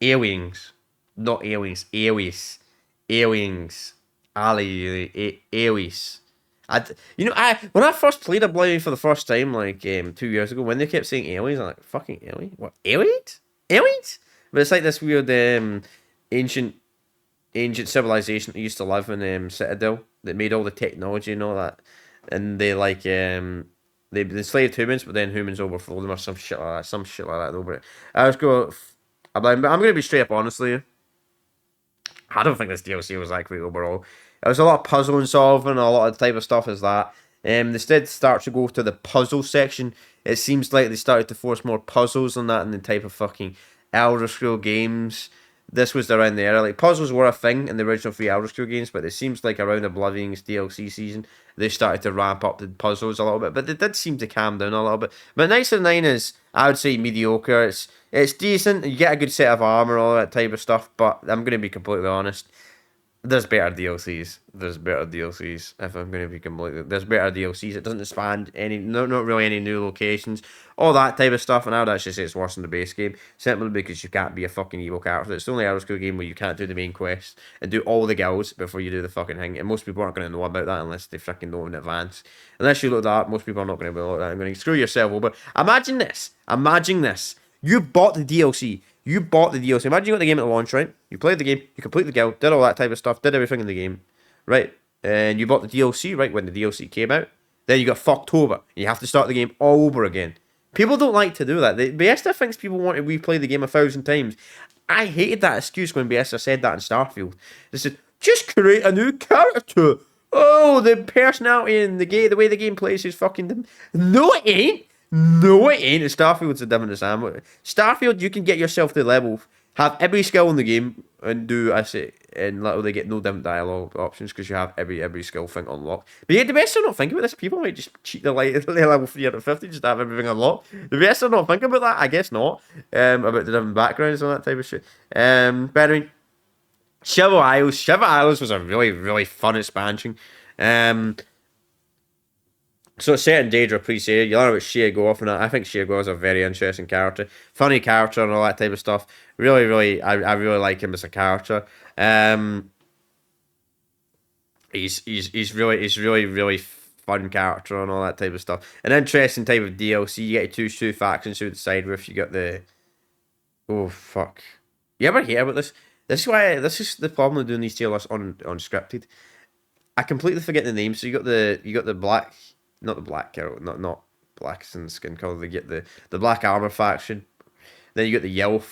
aliens, not aliens, aliens, aliens. When I first played Oblivion for the first time, like 2 years ago, when they kept saying aliens, I'm like, fucking alien? What, aliens? Aliens? But it's like this weird ancient civilization that used to live in Citadel that made all the technology and all that, and they they enslaved humans, but then humans overthrew them or some shit like that. Over it, I'm gonna be straight up honest with you. I don't think this DLC was that great overall. There was a lot of puzzle and solving, a lot of the type of stuff as that. They did start to go to the puzzle section. It seems like they started to force more puzzles on that in the type of fucking Elder Scrolls games. This was around the era. Like, puzzles were a thing in the original 3 Elder Scrolls games, but it seems like around Oblivion's DLC season, they started to ramp up the puzzles a little bit. But they did seem to calm down a little bit. But Knights of the Nine is, I would say, mediocre. It's decent. You get a good set of armor, all that type of stuff. But I'm going to be completely honest. There's better DLCs. If I'm going to be completely... There's better DLCs. It doesn't expand not really any new locations. All that type of stuff. And I would actually say it's worse than the base game. Simply because you can't be a fucking evil character. It's the only Elder Scrolls game where you can't do the main quest and do all the guilds before you do the fucking thing. And most people aren't going to know about that unless they freaking know in advance. Unless you look that up, most people are not going to be like that. I'm going to screw yourself over. Imagine this. You bought the DLC. Imagine you got the game at launch, right? You played the game, you completed the guild, did all that type of stuff, did everything in the game, right? And you bought the DLC, right, when the DLC came out. Then you got fucked over. You have to start the game all over again. People don't like to do that. Bethesda thinks people want to replay the game 1,000 times. I hated that excuse when Bethesda said that in Starfield. They said, just create a new character. Oh, the personality and the way the game plays is fucking... No, it ain't. Starfield's a different example. Starfield, you can get yourself to the level, have every skill in the game, and literally get no different dialogue options because you have every skill thing unlocked. But yeah, the best are not thinking about this. People might just cheat the level 350 just to have everything unlocked. The best are not thinking about that. I guess not. About the different backgrounds and that type of shit. But anyway, Shivering Isles. Shivering Isles was a really, really fun expansion. Um, so it's set in Daedra Priest. You learn about Shia Goth and that. I think Shia Goth is a very interesting character. Funny character and all that type of stuff. Really, really, I really like him as a character. Um, he's really fun character and all that type of stuff. An interesting type of DLC. You get to choose two factions who decide with. You got the oh fuck. You ever hear about this? This is the problem with doing these tier lists on unscripted. I completely forget the name. So you got the black, not the black hero, not black in skin color. They get the black armor faction. Then you got the yellow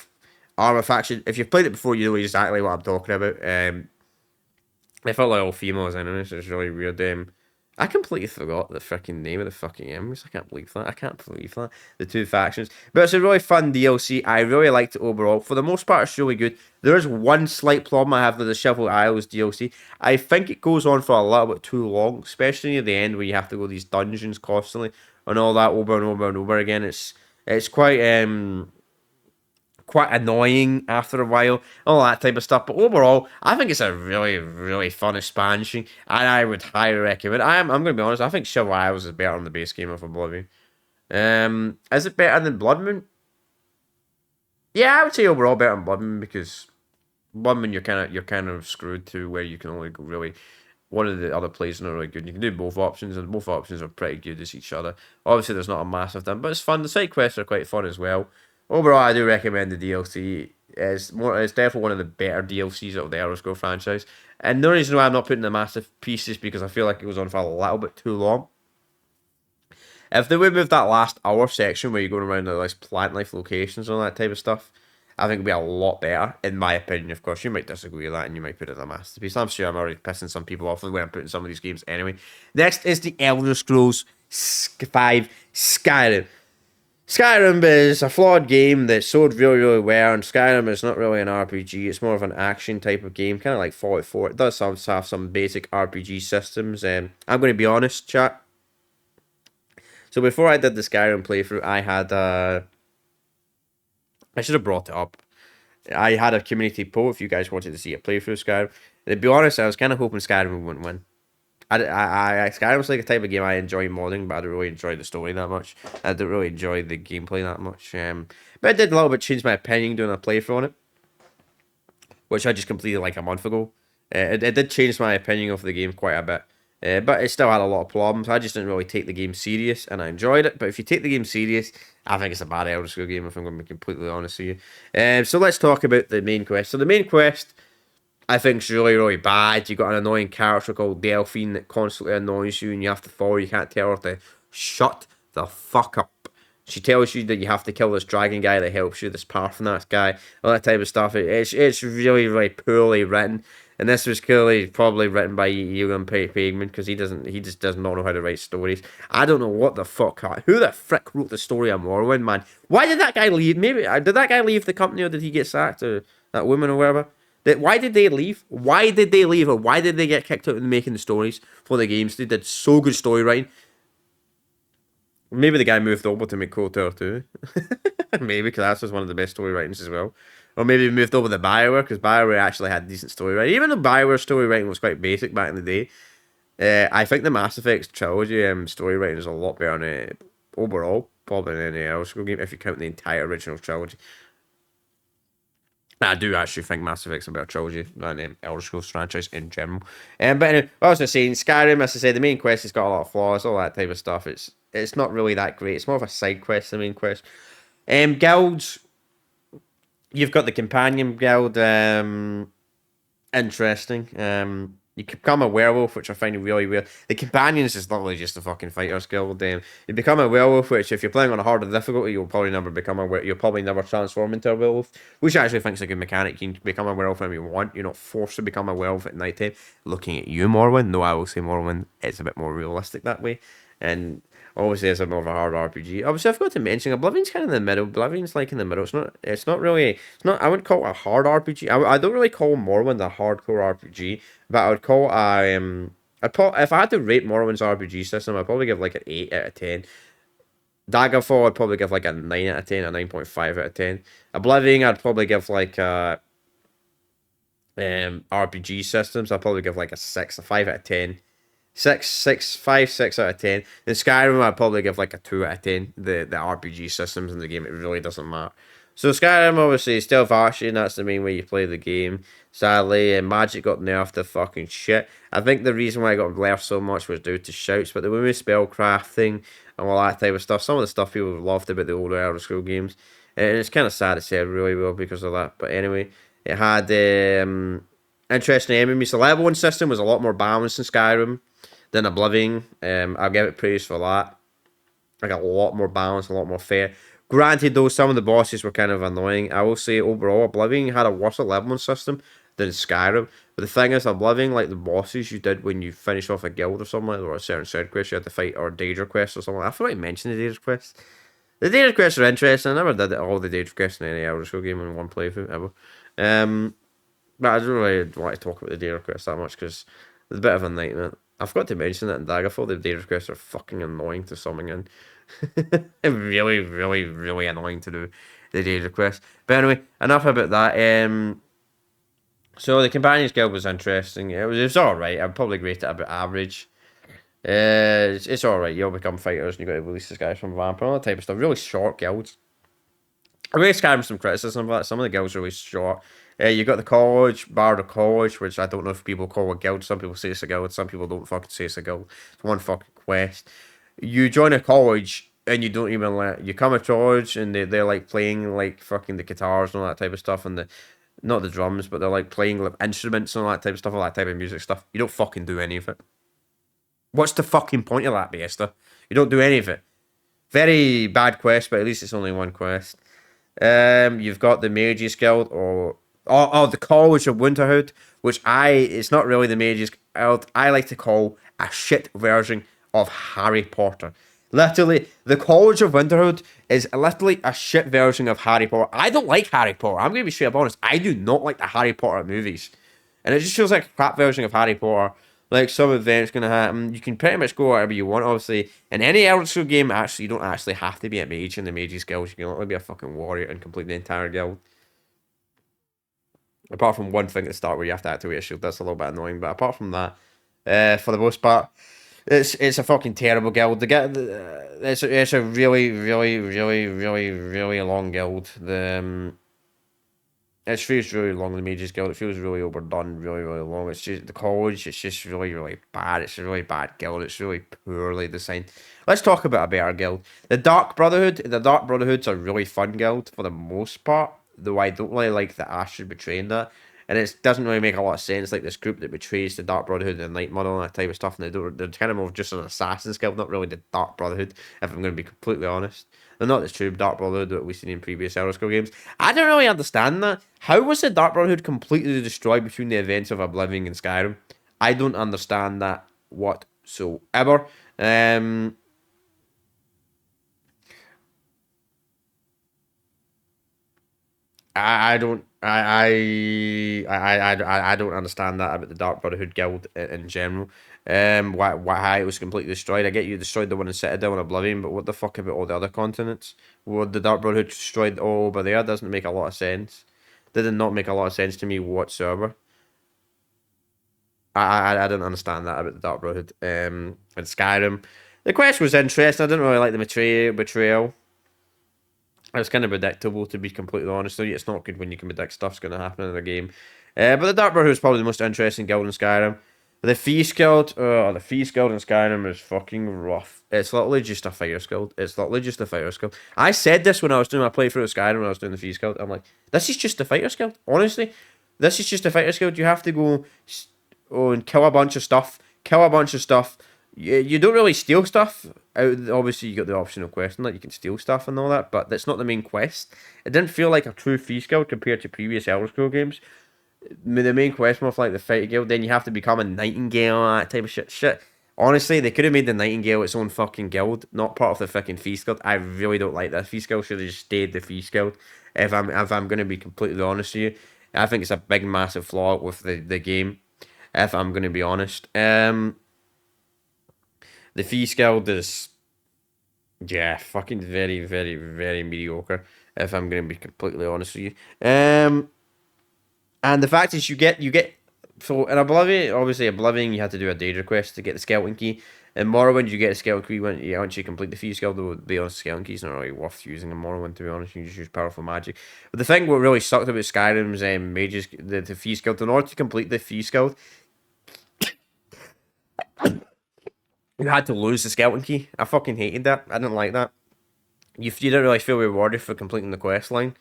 armor faction. If you've played it before, you know exactly what I'm talking about. They felt like all females enemies. It's really weird. I completely forgot the freaking name of the fucking enemies. I can't believe that. I can't believe that. The two factions. But it's a really fun DLC. I really liked it overall. For the most part, it's really good. There is one slight problem I have with the Shivering Isles DLC. I think it goes on for a little bit too long, especially near the end where you have to go these dungeons constantly and all that over and over and over again. It's quite annoying after a while, all that type of stuff. But overall, I think it's a really, really fun expansion, and I would highly recommend it. I'm going to be honest, I think Shivering Isles is better than the base game of Oblivion. Is it better than Bloodmoon? Yeah, I would say overall better than Bloodmoon because Bloodmoon you're kind of screwed to where you can only go really. One of the other plays not really good. You can do both options, and both options are pretty good as each other. Obviously, there's not a massive thing, but it's fun. The side quests are quite fun as well. Overall, I do recommend the DLC. It's definitely one of the better DLCs of the Elder Scrolls franchise. And the reason why I'm not putting the massive pieces because I feel like it goes on for a little bit too long. If they would move that last hour section where you're going around the like plant life locations and all that type of stuff, I think it'd be a lot better, in my opinion. Of course, you might disagree with that and you might put it as a masterpiece. I'm sure I'm already pissing some people off the way I'm putting some of these games anyway. Next is the Elder Scrolls 5 Skyrim. Skyrim is a flawed game that's sold really, really well, and Skyrim is not really an RPG. It's more of an action type of game, kind of like Fallout 4. It does have some basic RPG systems. I'm going to be honest, chat. So before I did the Skyrim playthrough, I should have brought it up. I had a community poll if you guys wanted to see a playthrough of Skyrim. And to be honest, I was kind of hoping Skyrim wouldn't win. Skyrim's like a type of game I enjoy modding, but I don't really enjoy the story that much. I don't really enjoy the gameplay that much. But I did a little bit change my opinion doing a playthrough on it, which I just completed like a month ago. It did change my opinion of the game quite a bit. But it still had a lot of problems. I just didn't really take the game serious, and I enjoyed it. But if you take the game serious, I think it's a bad Elder Scrolls game, if I'm going to be completely honest with you. So let's talk about the main quest. So the main quest, I think, is really, really bad. You got an annoying character called Delphine that constantly annoys you, and you have to follow. You can't tell her to shut the fuck up. She tells you that you have to kill this dragon guy that helps you, this Parthenos guy, all that type of stuff. It's really, really poorly written. And this was clearly probably written by Ewan Pagman because he just does not know how to write stories. I don't know what the fuck. Who the frick wrote the story of Morrowind, man? Why did that guy leave? Maybe did that guy leave the company or did he get sacked or that woman or whatever? Why did they leave? Why did they leave or why did they get kicked out in making the stories for the games? They did so good story writing. Maybe the guy moved over to make KOTOR 2. Maybe, because that's just one of the best story writings as well. Or maybe he moved over to BioWare, because BioWare actually had decent story writing. Even though BioWare story writing was quite basic back in the day, I think the Mass Effect trilogy story writing is a lot better than overall, probably than any Elder Scrolls game, if you count the entire original trilogy. I do actually think Mass Effect's a better trilogy than Elder Scrolls franchise in general. But anyway, what I was saying, Skyrim, as I said, the main quest has got a lot of flaws, all that type of stuff. It's not really that great. It's more of a side quest than the main quest. Guilds, you've got the companion guild. Interesting. You can become a werewolf, which I find really weird. The companions is literally just a fucking fighter's guild. You become a werewolf, which if you're playing on a harder difficulty, you'll probably never transform into a werewolf. Which I actually think is a good mechanic. You can become a werewolf when you want. You're not forced to become a werewolf at night time. Looking at you, Morrowind. No, I will say Morrowind. It's a bit more realistic that way. And obviously, it's a more of a hard RPG. Obviously, I've got to mention Oblivion's kind of in the middle. Oblivion's like in the middle. It's not really. It's not. I wouldn't call it a hard RPG. I don't really call Morrowind a hardcore RPG, but I would call if I had to rate Morrowind's RPG system, I'd probably give like an 8 out of 10. Daggerfall, I'd probably give like a 9 out of 10, a 9.5 out of 10. Oblivion, I'd probably give like a RPG systems, I'll probably give like a 6, a 5 out of 10. 6 out of 10. In Skyrim, I'd probably give like a 2 out of 10. The RPG systems in the game, it really doesn't matter. So Skyrim, obviously, is still varsity, and that's the main way you play the game. Sadly, magic got nerfed to fucking shit. I think the reason why it got nerfed so much was due to shouts, but the way with spellcrafting and all that type of stuff, some of the stuff people loved about the older Elder Scrolls games, and it's kind of sad to say really well because of that. But anyway, it had interesting enemies. The leveling system was a lot more balanced in Skyrim than Oblivion. I'll give it praise for that. Like a lot more balanced, a lot more fair. Granted, though, some of the bosses were kind of annoying. I will say overall, Oblivion had a worse leveling system than Skyrim. But the thing is, Oblivion, like the bosses you did when you finish off a guild or something, or a certain side quest you had to fight, or Danger quest or something. I forgot to mention the Danger quest. The Danger quests are interesting. I never did all the Danger quests in any Elder Scrolls game in one playthrough ever. But I don't really want to talk about the Danger quests that much because it's a bit of a nightmare. I forgot to mention that in Daggerfall, the Danger quests are fucking annoying to summon in. Really, really, really annoying to do the Danger quest. But anyway, enough about that. So the Companions Guild was interesting. It was alright. I'd probably rate it about average. It's alright. You'll become fighters and you got to release this guy from Vampire, all that type of stuff. Really short guilds. I really Skyrim some criticism of that. Some of the guilds are really short. You got the college, Bard of College, which I don't know if people call a guild. Some people say it's a guild. Some people don't fucking say it's a guild. It's one fucking quest. You join a college and you don't even let you come to college and they're like playing like fucking the guitars and all that type of stuff and the not the drums, but they're like playing like instruments and all that type of stuff, all that type of music stuff. You don't fucking do any of it. What's the fucking point of that, Besta? You don't do any of it. Very bad quest, but at least it's only one quest. You've got the Mages Guild or the College of Winterhood, which it's not really the Mages Guild. I like to call a shit version of Harry Potter. Literally, the College of Winterhood is literally a shit version of Harry Potter. I don't like Harry Potter. I'm going to be straight up honest. I do not like the Harry Potter movies. And it just feels like a crap version of Harry Potter. Like, some events going to happen. You can pretty much go whatever you want, obviously. In any Elder Scrolls game, actually, you don't actually have to be a mage in the Mages Guild. You can only be a fucking warrior and complete the entire guild. Apart from one thing at the start where you have to activate a shield. That's a little bit annoying. But apart from that, for the most part, it's a fucking terrible guild. It's a really, really, really, really, really long guild. It feels really long, the Mages Guild. It feels really overdone, really, really long. It's just the college, it's just really, really bad. It's a really bad guild. It's really poorly designed. Let's talk about a better guild. The Dark Brotherhood. The Dark Brotherhood's a really fun guild for the most part, though I don't really like the Asher betraying that. And it doesn't really make a lot of sense, like this group that betrays the Dark Brotherhood and Night Mother and that type of stuff. And they're kind of more just an Assassin's Guild, not really the Dark Brotherhood, if I'm going to be completely honest. They're not the true Dark Brotherhood that we've seen in previous Elder Scrolls games. I don't really understand that. How was the Dark Brotherhood completely destroyed between the events of Oblivion and Skyrim? I don't understand that whatsoever. I don't I don't understand that about the Dark Brotherhood guild in general. How it was completely destroyed. I get you destroyed the one in Citadel and Oblivion, but what the fuck about all the other continents? Would the Dark Brotherhood destroyed all over there? Doesn't make a lot of sense. That did not make a lot of sense to me whatsoever. I didn't understand that about the Dark Brotherhood. And Skyrim, the quest was interesting. I didn't really like the betrayal. It was kind of predictable, to be completely honest. So it's not good when you can predict stuff's going to happen in a game. But the Dark Brotherhood is probably the most interesting guild in Skyrim. The Feast Guild in Skyrim is fucking rough. It's literally just a fire guild. It's literally just a fire guild. I said this when I was doing my playthrough of Skyrim when I was doing the Feast Guild. I'm like, this is just a fighter guild. Honestly, this is just a fighter guild. You have to go and kill a bunch of stuff. You don't really steal stuff. Obviously, you got the optional quest and that you can steal stuff and all that, but that's not the main quest. It didn't feel like a true Feast Guild compared to previous Elder Scrolls games. The main quest more like the Fighter Guild, then you have to become a Nightingale and that type of shit. Honestly, they could have made the Nightingale its own fucking guild, not part of the fucking Feast Guild. I really don't like that. Feast Guild should have just stayed the Feast Guild. If I'm gonna be completely honest with you, I think it's a big massive flaw with the game. If I'm gonna be honest, the Feast Guild is, yeah, fucking very, very, very mediocre. If I'm gonna be completely honest with you, And the fact is, you get so in Oblivion, obviously Oblivion, you had to do a danger quest to get the skeleton key. In Morrowind, you get a skeleton key once you complete the Fee skill. Though, to be honest, skeleton key's not really worth using in Morrowind. To be honest, you just use powerful magic. But the thing what really sucked about Skyrim's mages, the Fee skill, in order to complete the Fee skill, you had to lose the skeleton key. I fucking hated that. I didn't like that. You didn't really feel rewarded for completing the quest line.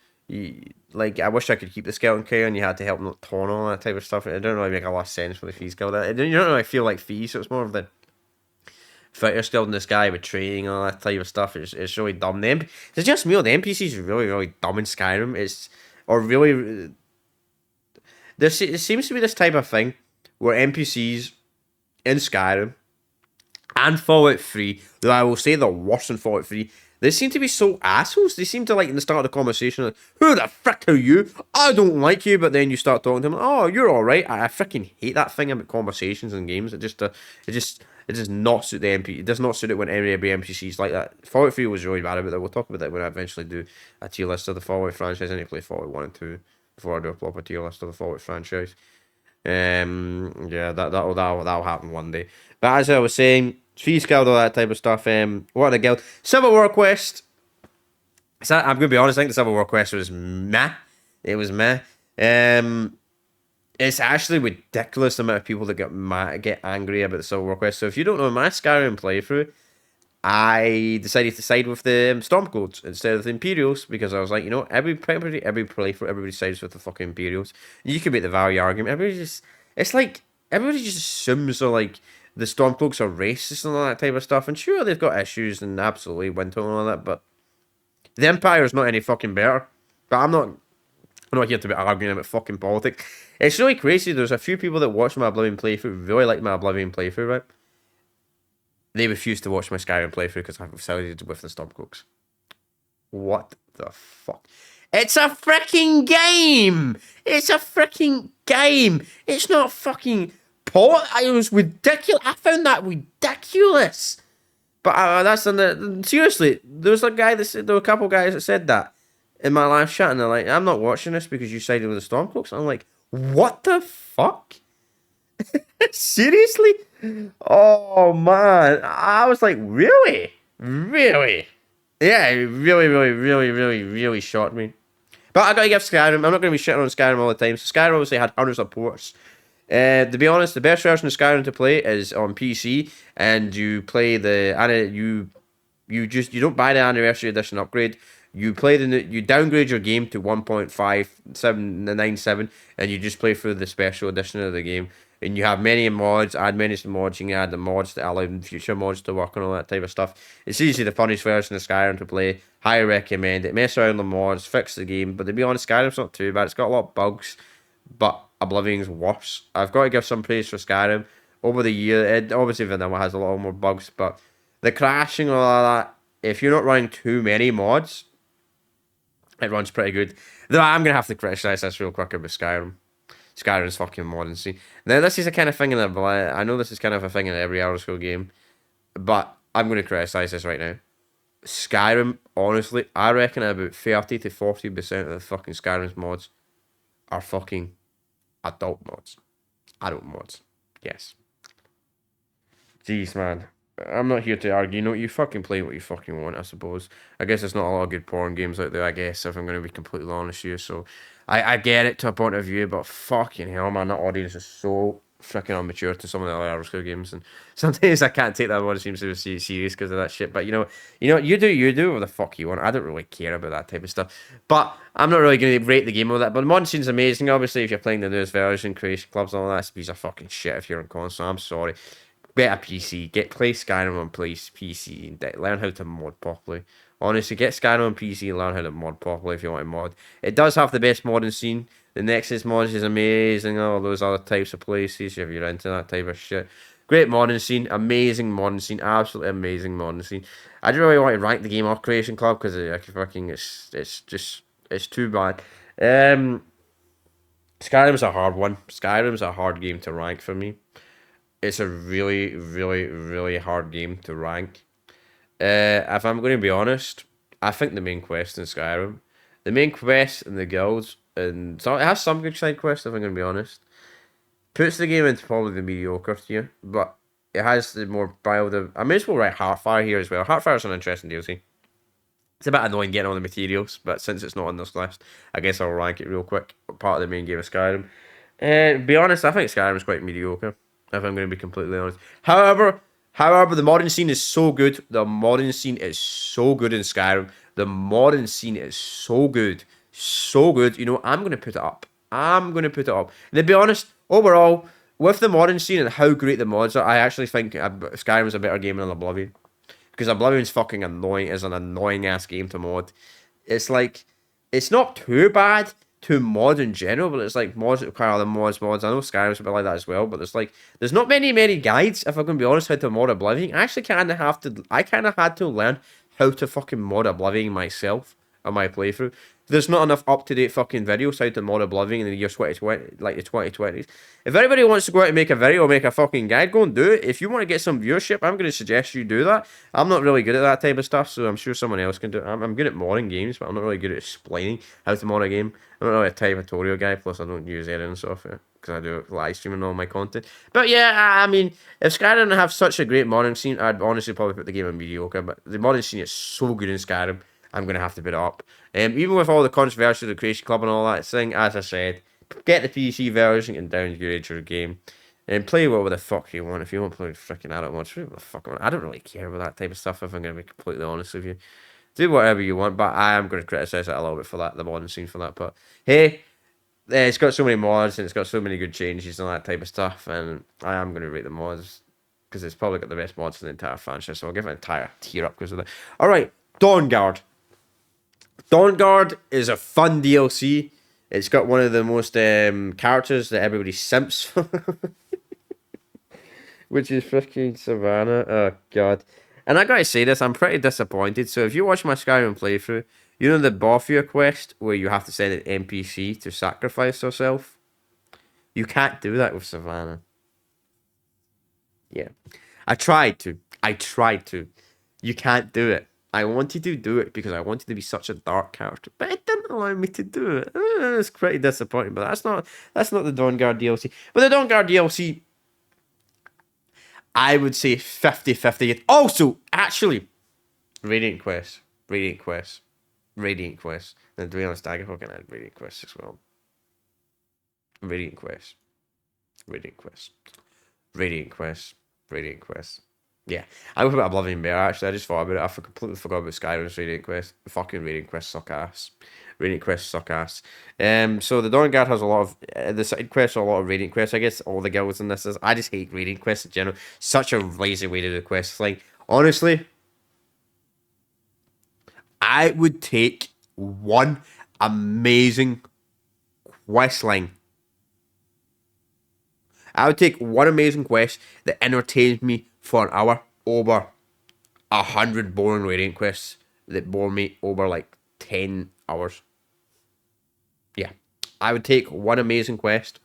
Like, I wish I could keep the skeleton key and you had to help them taunt all that type of stuff. It didn't really make a lot of sense for the Fee skill. You don't really feel like Fee, so it's more of the fighter skill in this guy with training and all that type of stuff. It's really dumb. It's just me, the NPCs are really, really dumb in Skyrim. Or really, there seems to be this type of thing where NPCs in Skyrim and Fallout 3, though I will say they're worse than Fallout 3, they seem to be so assholes. They seem to, like, in the start of the conversation, like, who the frick are you? I don't like you. But then you start talking to them, oh, you're alright. I freaking hate that thing about conversations in games. It does not suit the NPC. It does not suit it when every NPC's like that. Fallout 3 was really bad about that. We'll talk about that when I eventually do a tier list of the Fallout franchise. I need to play Fallout 1 and 2 before I do a proper tier list of the Fallout franchise. Yeah, that'll happen one day. But as I was saying, Fee skill, all that type of stuff. What a guild. Civil War quest. So I'm gonna be honest. I think the Civil War quest was meh. It was meh. It's actually ridiculous the amount of people that get angry about the Civil War quest. So if you don't know my Skyrim playthrough, I decided to side with the Stormcoats instead of the Imperials because I was like, every playthrough, everybody sides with the fucking Imperials. You can make the value argument. Everybody just assumes they're like the Stormcloaks are racist and all that type of stuff. And sure, they've got issues and absolutely winter and all that, but the Empire's not any fucking better. But I'm not here to be arguing about fucking politics. It's really crazy. There's a few people that watch my Oblivion playthrough, really like my Oblivion playthrough, right? They refuse to watch my Skyrim playthrough because I've sided with the Stormcloaks. What the fuck? It's a freaking game! It's a freaking game! It's not fucking it was ridiculous. I found that ridiculous. But seriously, there was a couple guys that said that in my live chat, and they're like, I'm not watching this because you sided with the Stormcloaks. I'm like, what the fuck? Seriously? Oh man. I was like, really? Really? Yeah, it really, really, really, really, really shocked me. But I gotta give Skyrim, I'm not gonna be shitting on Skyrim all the time. So Skyrim obviously had hundreds of ports. To be honest, the best version of Skyrim to play is on PC, and you play you don't buy the Anniversary Edition upgrade. You downgrade your game to 1.5797, and you just play through the special edition of the game. And you have many mods, add many mods. You can add the mods that allow future mods to work and all that type of stuff. It's easily the funniest version of Skyrim to play. Highly recommend it. Mess around with the mods, fix the game. But to be honest, Skyrim's not too bad. It's got a lot of bugs, but Oblivion's worse. I've got to give some praise for Skyrim. Over the year, obviously Vanilla has a lot more bugs, but the crashing and all that, if you're not running too many mods, it runs pretty good. Though I'm going to have to criticize this real quick about Skyrim. Skyrim's fucking modern scene. Now, this is a kind of thing I know this is kind of a thing in every Elder Scrolls game, but I'm going to criticize this right now. Skyrim, honestly, I reckon about 30 to 40% of the fucking Skyrim's mods are fucking adult mods. Adult mods. Yes. Jeez, man. I'm not here to argue. You fucking play what you fucking want, I suppose. I guess there's not a lot of good porn games out there, I guess, if I'm going to be completely honest with you. So, I get it to a point of view, but fucking hell, man, that audience is so freaking immature to some of the other Elder Scrolls games, and sometimes I can't take that one seems to be serious because of that shit. But you do what the fuck you want. I don't really care about that type of stuff. But I'm not really going to rate the game with that. But the mod scene's amazing. Obviously, if you're playing the newest version, creation clubs and all that, it's a piece of fucking shit if you're on console. I'm sorry. Get a PC. Play Skyrim on PC and learn how to mod properly. Honestly, get Skyrim on PC and learn how to mod properly if you want to mod. It does have the best modding scene. The Nexus mod is amazing. All those other types of places, if you're into that type of shit. Great modding scene. Amazing modding scene. Absolutely amazing modding scene. I don't really want to rank the game off Creation Club because it's too bad. Skyrim's a hard one. Skyrim's a hard game to rank for me. It's a really, really, really hard game to rank. If I'm going to be honest, I think the main quest in Skyrim, the main quest in the guilds and so it has some good side quests, if I'm going to be honest. Puts the game into probably the mediocre tier, but it has the more wild. I may as well write Heartfire here as well. Heartfire's an interesting DLC. It's a bit annoying getting all the materials, but since it's not on this list, I guess I'll rank it real quick. Part of the main game of Skyrim. To be honest, I think Skyrim's quite mediocre, if I'm going to be completely honest. However, the modern scene is so good. The modern scene is so good in Skyrim. The modern scene is so good. So good. You know, I'm going to put it up. I'm going to put it up. And to be honest, overall, with the modern scene and how great the mods are, I actually think Skyrim's a better game than Oblivion. Because Oblivion's fucking annoying. It's an annoying ass game to mod. It's like, it's not too bad to mod in general, but it's like mods that require other mods. I know Skyrim's a bit like that as well, but there's not many guides, if I'm going to be honest, how to mod Oblivion. I actually kind of had to learn how to fucking mod Oblivion myself on my playthrough. There's not enough up-to-date fucking videos how to mod Oblivion in the year 2020, like the 2020s. If anybody wants to go out and make a video or make a fucking guide, go and do it. If you want to get some viewership, I'm going to suggest you do that. I'm not really good at that type of stuff, so I'm sure someone else can do it. I'm good at modding games, but I'm not really good at explaining how to mod a game. I'm not really a type of tutorial guy, plus I don't use editing software, because I do live streaming all my content. But yeah, I mean, if Skyrim didn't have such a great modding scene, I'd honestly probably put the game in mediocre, but the modding scene is so good in Skyrim, I'm going to have to put it up. Even with all the controversy of the Creation Club and all that thing, as I said, get the PC version and downgrade your game. And play whatever the fuck you want. If you want to play freaking adult mods, play whatever the fuck you want. I don't really care about that type of stuff, if I'm going to be completely honest with you. Do whatever you want, but I am going to criticise it a little bit for that, the modding scene for that. But hey, it's got so many mods and it's got so many good changes and that type of stuff, and I am going to rate the mods because it's probably got the best mods in the entire franchise, so I'll give it an entire tier up because of that. Alright, Dawnguard. Dawnguard is a fun DLC. It's got one of the most characters that everybody simps for, which is freaking Savannah. Oh, God. And I gotta say this, I'm pretty disappointed. So if you watch my Skyrim playthrough, you know the Bothia quest where you have to send an NPC to sacrifice herself? You can't do that with Savannah. Yeah. I tried to. You can't do it. I wanted to do it because I wanted to be such a dark character, but it didn't allow me to do it. It's pretty disappointing, but that's not the Dawnguard DLC. But the Dawnguard DLC, I would say 50-50. Also, actually, Radiant Quest. And to be honest, Daggerfall can add Radiant Quest as well. Radiant Quest. Yeah, I would put Oblivion better, actually. I just thought about it. I completely forgot about Skyrim's Radiant Quest. The fucking Radiant Quest suck ass. So the Dawnguard has a lot of... the side quests are a lot of Radiant Quests. I guess all the guilds in this is... I just hate Radiant Quests in general. Such a lazy way to do quests. Like, honestly, I would take one amazing quest line. I would take one amazing quest that entertains me for an hour over 100 boring Radiant quests that bore me over like 10 hours. Yeah. I would take one amazing quest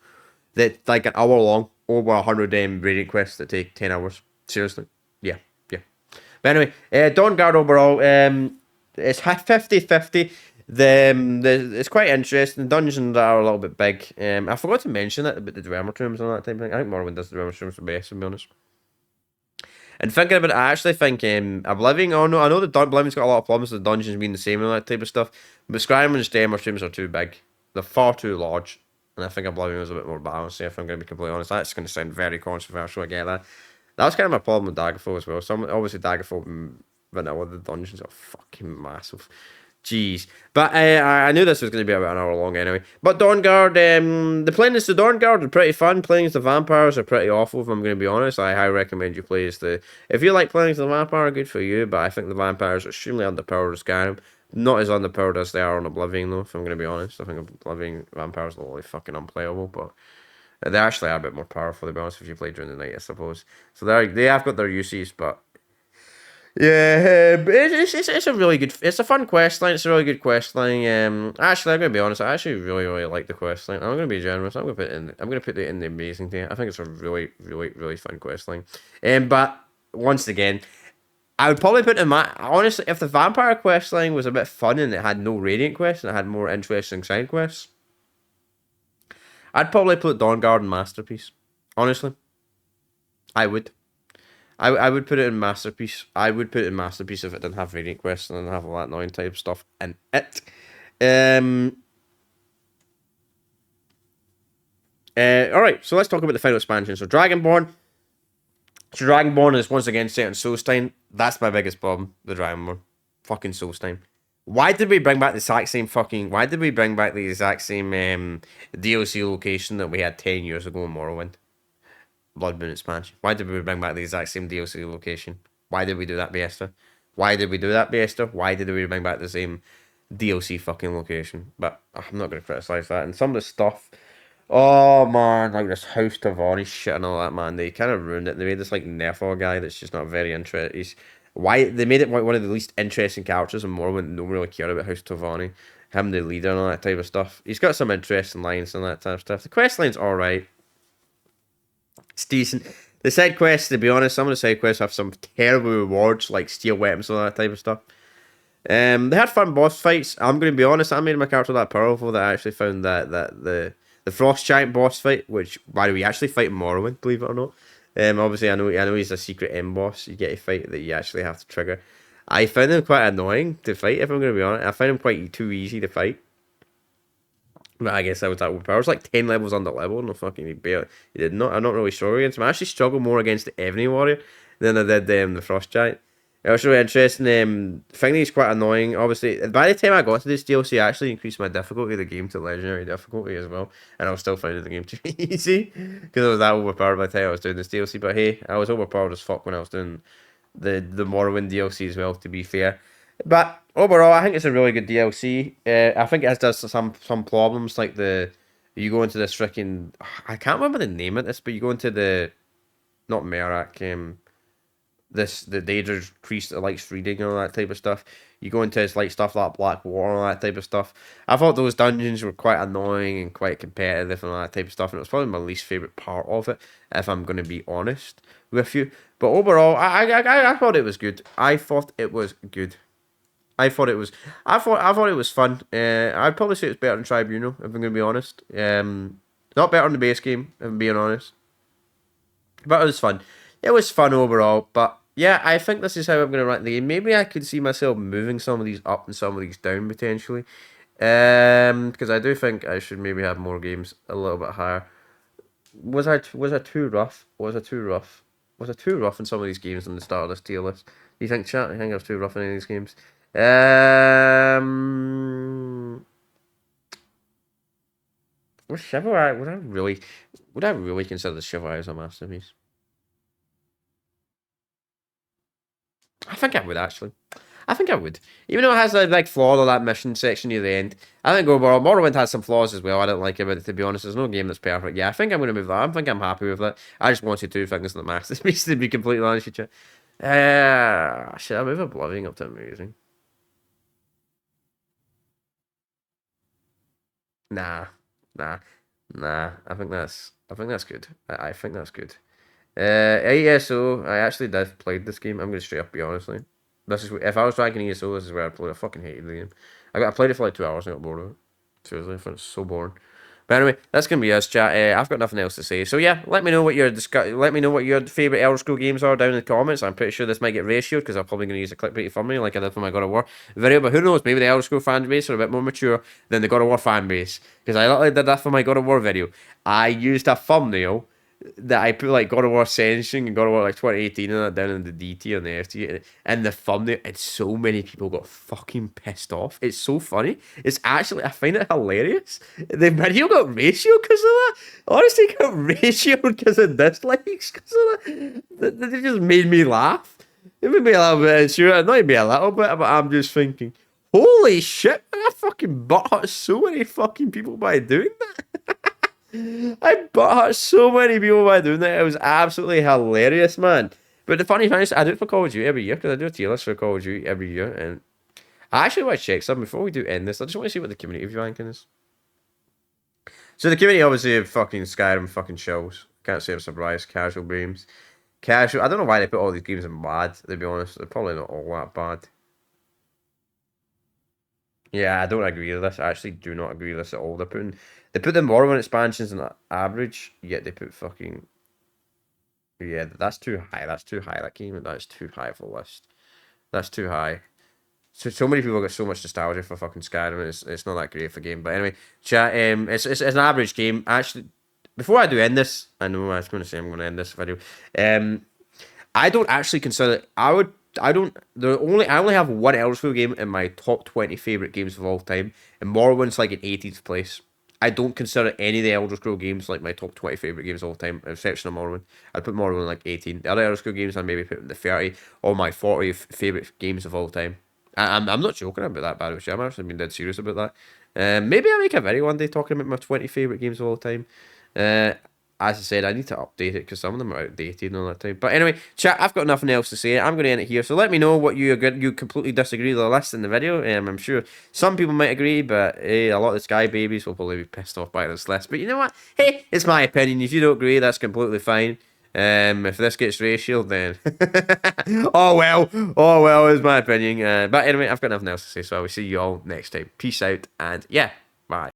that's like an hour long over 100 Radiant quests that take 10 hours. Seriously. Yeah. But anyway, Dawnguard overall, it's 50-50. It's quite interesting. The dungeons are a little bit big. I forgot to mention that about the Dwemer Tombs and that type of thing. I think Morrowind does the Dwemer Tombs the best, to be honest. And thinking about it, I actually think Oblivion, I know the Oblivion's got a lot of problems with the dungeons being the same and that type of stuff, but Skyrim's Dwemer Tombs are too big. They're far too large. And I think Oblivion was a bit more balanced, if I'm going to be completely honest. That's going to sound very controversial, I get that. That was kind of my problem with Daggerfall as well. Obviously, Daggerfall vanilla, the dungeons are fucking massive. Jeez. But I knew this was going to be about an hour long anyway. But Dawnguard, the playing as the Dawnguard are pretty fun. Playing as the vampires are pretty awful, if I'm going to be honest. I highly recommend you play as the... If you like playing as the vampire, good for you. But I think the vampires are extremely underpowered in Skyrim. Not as underpowered as they are on Oblivion, though, if I'm going to be honest. I think Oblivion vampires are really fucking unplayable, but... They actually are a bit more powerful, to be honest, if you play during the night, I suppose. So they have got their uses, but... Yeah, but it's a really good... It's a fun quest line. It's a really good quest line. Actually, I'm going to be honest. I actually really like the quest line. I'm going to be generous. I'm going to put it in the amazing thing. I think it's a really fun quest line. But once again, I would probably put in my... Honestly, if the vampire quest line was a bit fun and it had no Radiant quests and it had more interesting side quests, I'd probably put Dawnguard in Masterpiece. Honestly, I would. I would put it in Masterpiece. I would put it in Masterpiece if it didn't have variant quests and didn't have all that annoying type stuff in it. Um. Alright, so let's talk about the final expansion. So Dragonborn. So Dragonborn is once again set in Solstheim. That's my biggest problem. The Dragonborn. Fucking Solstheim. Why did we bring back the exact same fucking... Why did we bring back the exact same DLC location that we had 10 years ago in Morrowind? Bloodmoon expansion. Why did we bring back the exact same DLC location? Why did we do that, Bethesda? Why did we do that, Bethesda? Why did we bring back the same DLC fucking location? But I'm not going to criticise that. And some of the stuff... Oh man, like this House Tavani shit and all that, man. They kind of ruined it. They made this like Nerfar guy that's just not very interesting. Why they made it like one of the least interesting characters in Morrowind. No one really cared about House Tavani, him the leader and all that type of stuff. He's got some interesting lines and that type of stuff. The quest line's alright. It's decent. The side quests, to be honest, some of the side quests have some terrible rewards like steel weapons and all that type of stuff. They had fun boss fights. I'm going to be honest, I made my character that powerful that I actually found that the Frost Giant boss fight, which by the way, we actually fight in Morrowind, believe it or not. Obviously, I know he's a secret end boss. You get a fight that you actually have to trigger. I found him quite annoying to fight, if I'm going to be honest. I found him quite too easy to fight. But I guess I was that overpowered. I was like 10 levels under level, and he did not. I'm not really sure against him. I actually struggled more against the Ebony Warrior than I did the Frost Giant. It was really interesting. Thing he's quite annoying. Obviously, by the time I got to this DLC, I actually increased my difficulty of the game to legendary difficulty as well, and I was still finding the game too easy because I was that overpowered by the time I was doing this DLC. But hey, I was overpowered as fuck when I was doing the Morrowind DLC as well. To be fair, but overall, I think it's a really good DLC. I think it does some problems like you go into this freaking I can't remember the name of this, but you go into the not Merak the Daedra priest that likes reading and all that type of stuff. You go into like stuff like Black War and all that type of stuff. I thought those dungeons were quite annoying and quite competitive and all that type of stuff, and it was probably my least favourite part of it, if I'm going to be honest with you. But overall, I thought it was good. I thought it was good. I thought it was fun. I'd probably say it's better than Tribunal, if I'm going to be honest. Not better than the base game, if I'm being honest. But it was fun. It was fun overall, but yeah, I think this is how I'm going to rank the game. Maybe I could see myself moving some of these up and some of these down, potentially. Because I do think I should maybe have more games a little bit higher. Was I too rough? Was I too rough? Was I too rough in some of these games in the start of this tier list? Do you think, chat? I think I was too rough in any of these games. Was Shivering? Would I really consider the Shivering Isles a masterpiece? I think I would actually. I think I would. Even though it has a big flaw of that mission section near the end. I think overall Morrowind has some flaws as well. I don't like it, but to be honest, there's no game that's perfect. Yeah, I think I'm going to move that. I think I'm happy with that. I just wanted two things in the masterpiece, to be completely honest with you. Should I move Oblivion up to amazing? Nah. Nah. Nah. I think that's good. I think that's good. ESO, I actually did played this game. I'm gonna straight up be honestly. This is if I was ranking ESO, this is where I played. I fucking hated the game. I played it for like 2 hours and got bored of it. Seriously, I found it so boring. But anyway, that's gonna be us, chat. I've got nothing else to say. So yeah, let me know what your favorite Elder Scrolls games are down in the comments. I'm pretty sure this might get ratioed because I'm probably gonna use a clickbait thumbnail like I did for my God of War video. But who knows? Maybe the Elder Scrolls fan base are a bit more mature than the God of War fan base because I literally did that for my God of War video. I used a thumbnail that I put like God of War Ascension and God of War like 2018 and that down in the D tier and the F tier and the thumbnail, and so many people got fucking pissed off. It's so funny. It's actually, I find it hilarious. The video got ratioed because of that. Honestly, it got ratioed because of dislikes because of that. They just made me laugh. It made me a little bit, sure, not even a little bit, but I'm just thinking, holy shit, I fucking butthurt so many fucking people by doing that. I butthurt so many people by doing that. It was absolutely hilarious, man. But the funny thing is, I do it for Call of Duty every year because I do a tier list for Call of Duty every year. And I actually want to check something before we do end this. I just want to see what the community view ranking is. So the community obviously have fucking Skyrim fucking shows. Can't say I'm surprised. Casual games. Casual. I don't know why they put all these games in bad, to be honest. They're probably not all that bad. Yeah, I don't agree with this. I actually do not agree with this at all. They put the Morrowind expansions in the average, yet they put fucking yeah. That's too high. That's too high. That game. That's too high for a list. That's too high. So many people got so much nostalgia for fucking Skyrim. It's not that great of a game. But anyway, chat. It's an average game. Actually, before I do end this, I know I was going to say I'm going to end this video. I don't actually consider. I don't. I only have one Elder Scrolls game in my top 20 favorite games of all time, and Morrowind's like in 18th place. I don't consider any of the Elder Scrolls games like my top 20 favorite games of all time, exception of Morrowind. I'd put Morrowind like 18. The other Elder Scrolls games I'd maybe put in the 30 or my 40 favorite games of all time. I'm not joking about that, by the way. I'm actually being dead serious about that. Maybe I'll make a video one day talking about my 20 favorite games of all time. Uh, as I said, I need to update it because some of them are outdated and all that time. But anyway, chat, I've got nothing else to say. I'm going to end it here. So let me know what you completely disagree with the list in the video. I'm sure some people might agree, but a lot of the Sky Babies will probably be pissed off by this list. But you know what? Hey, it's my opinion. If you don't agree, that's completely fine. If this gets racial, then oh well, is my opinion. But anyway, I've got nothing else to say, so I will see you all next time. Peace out, and yeah, bye.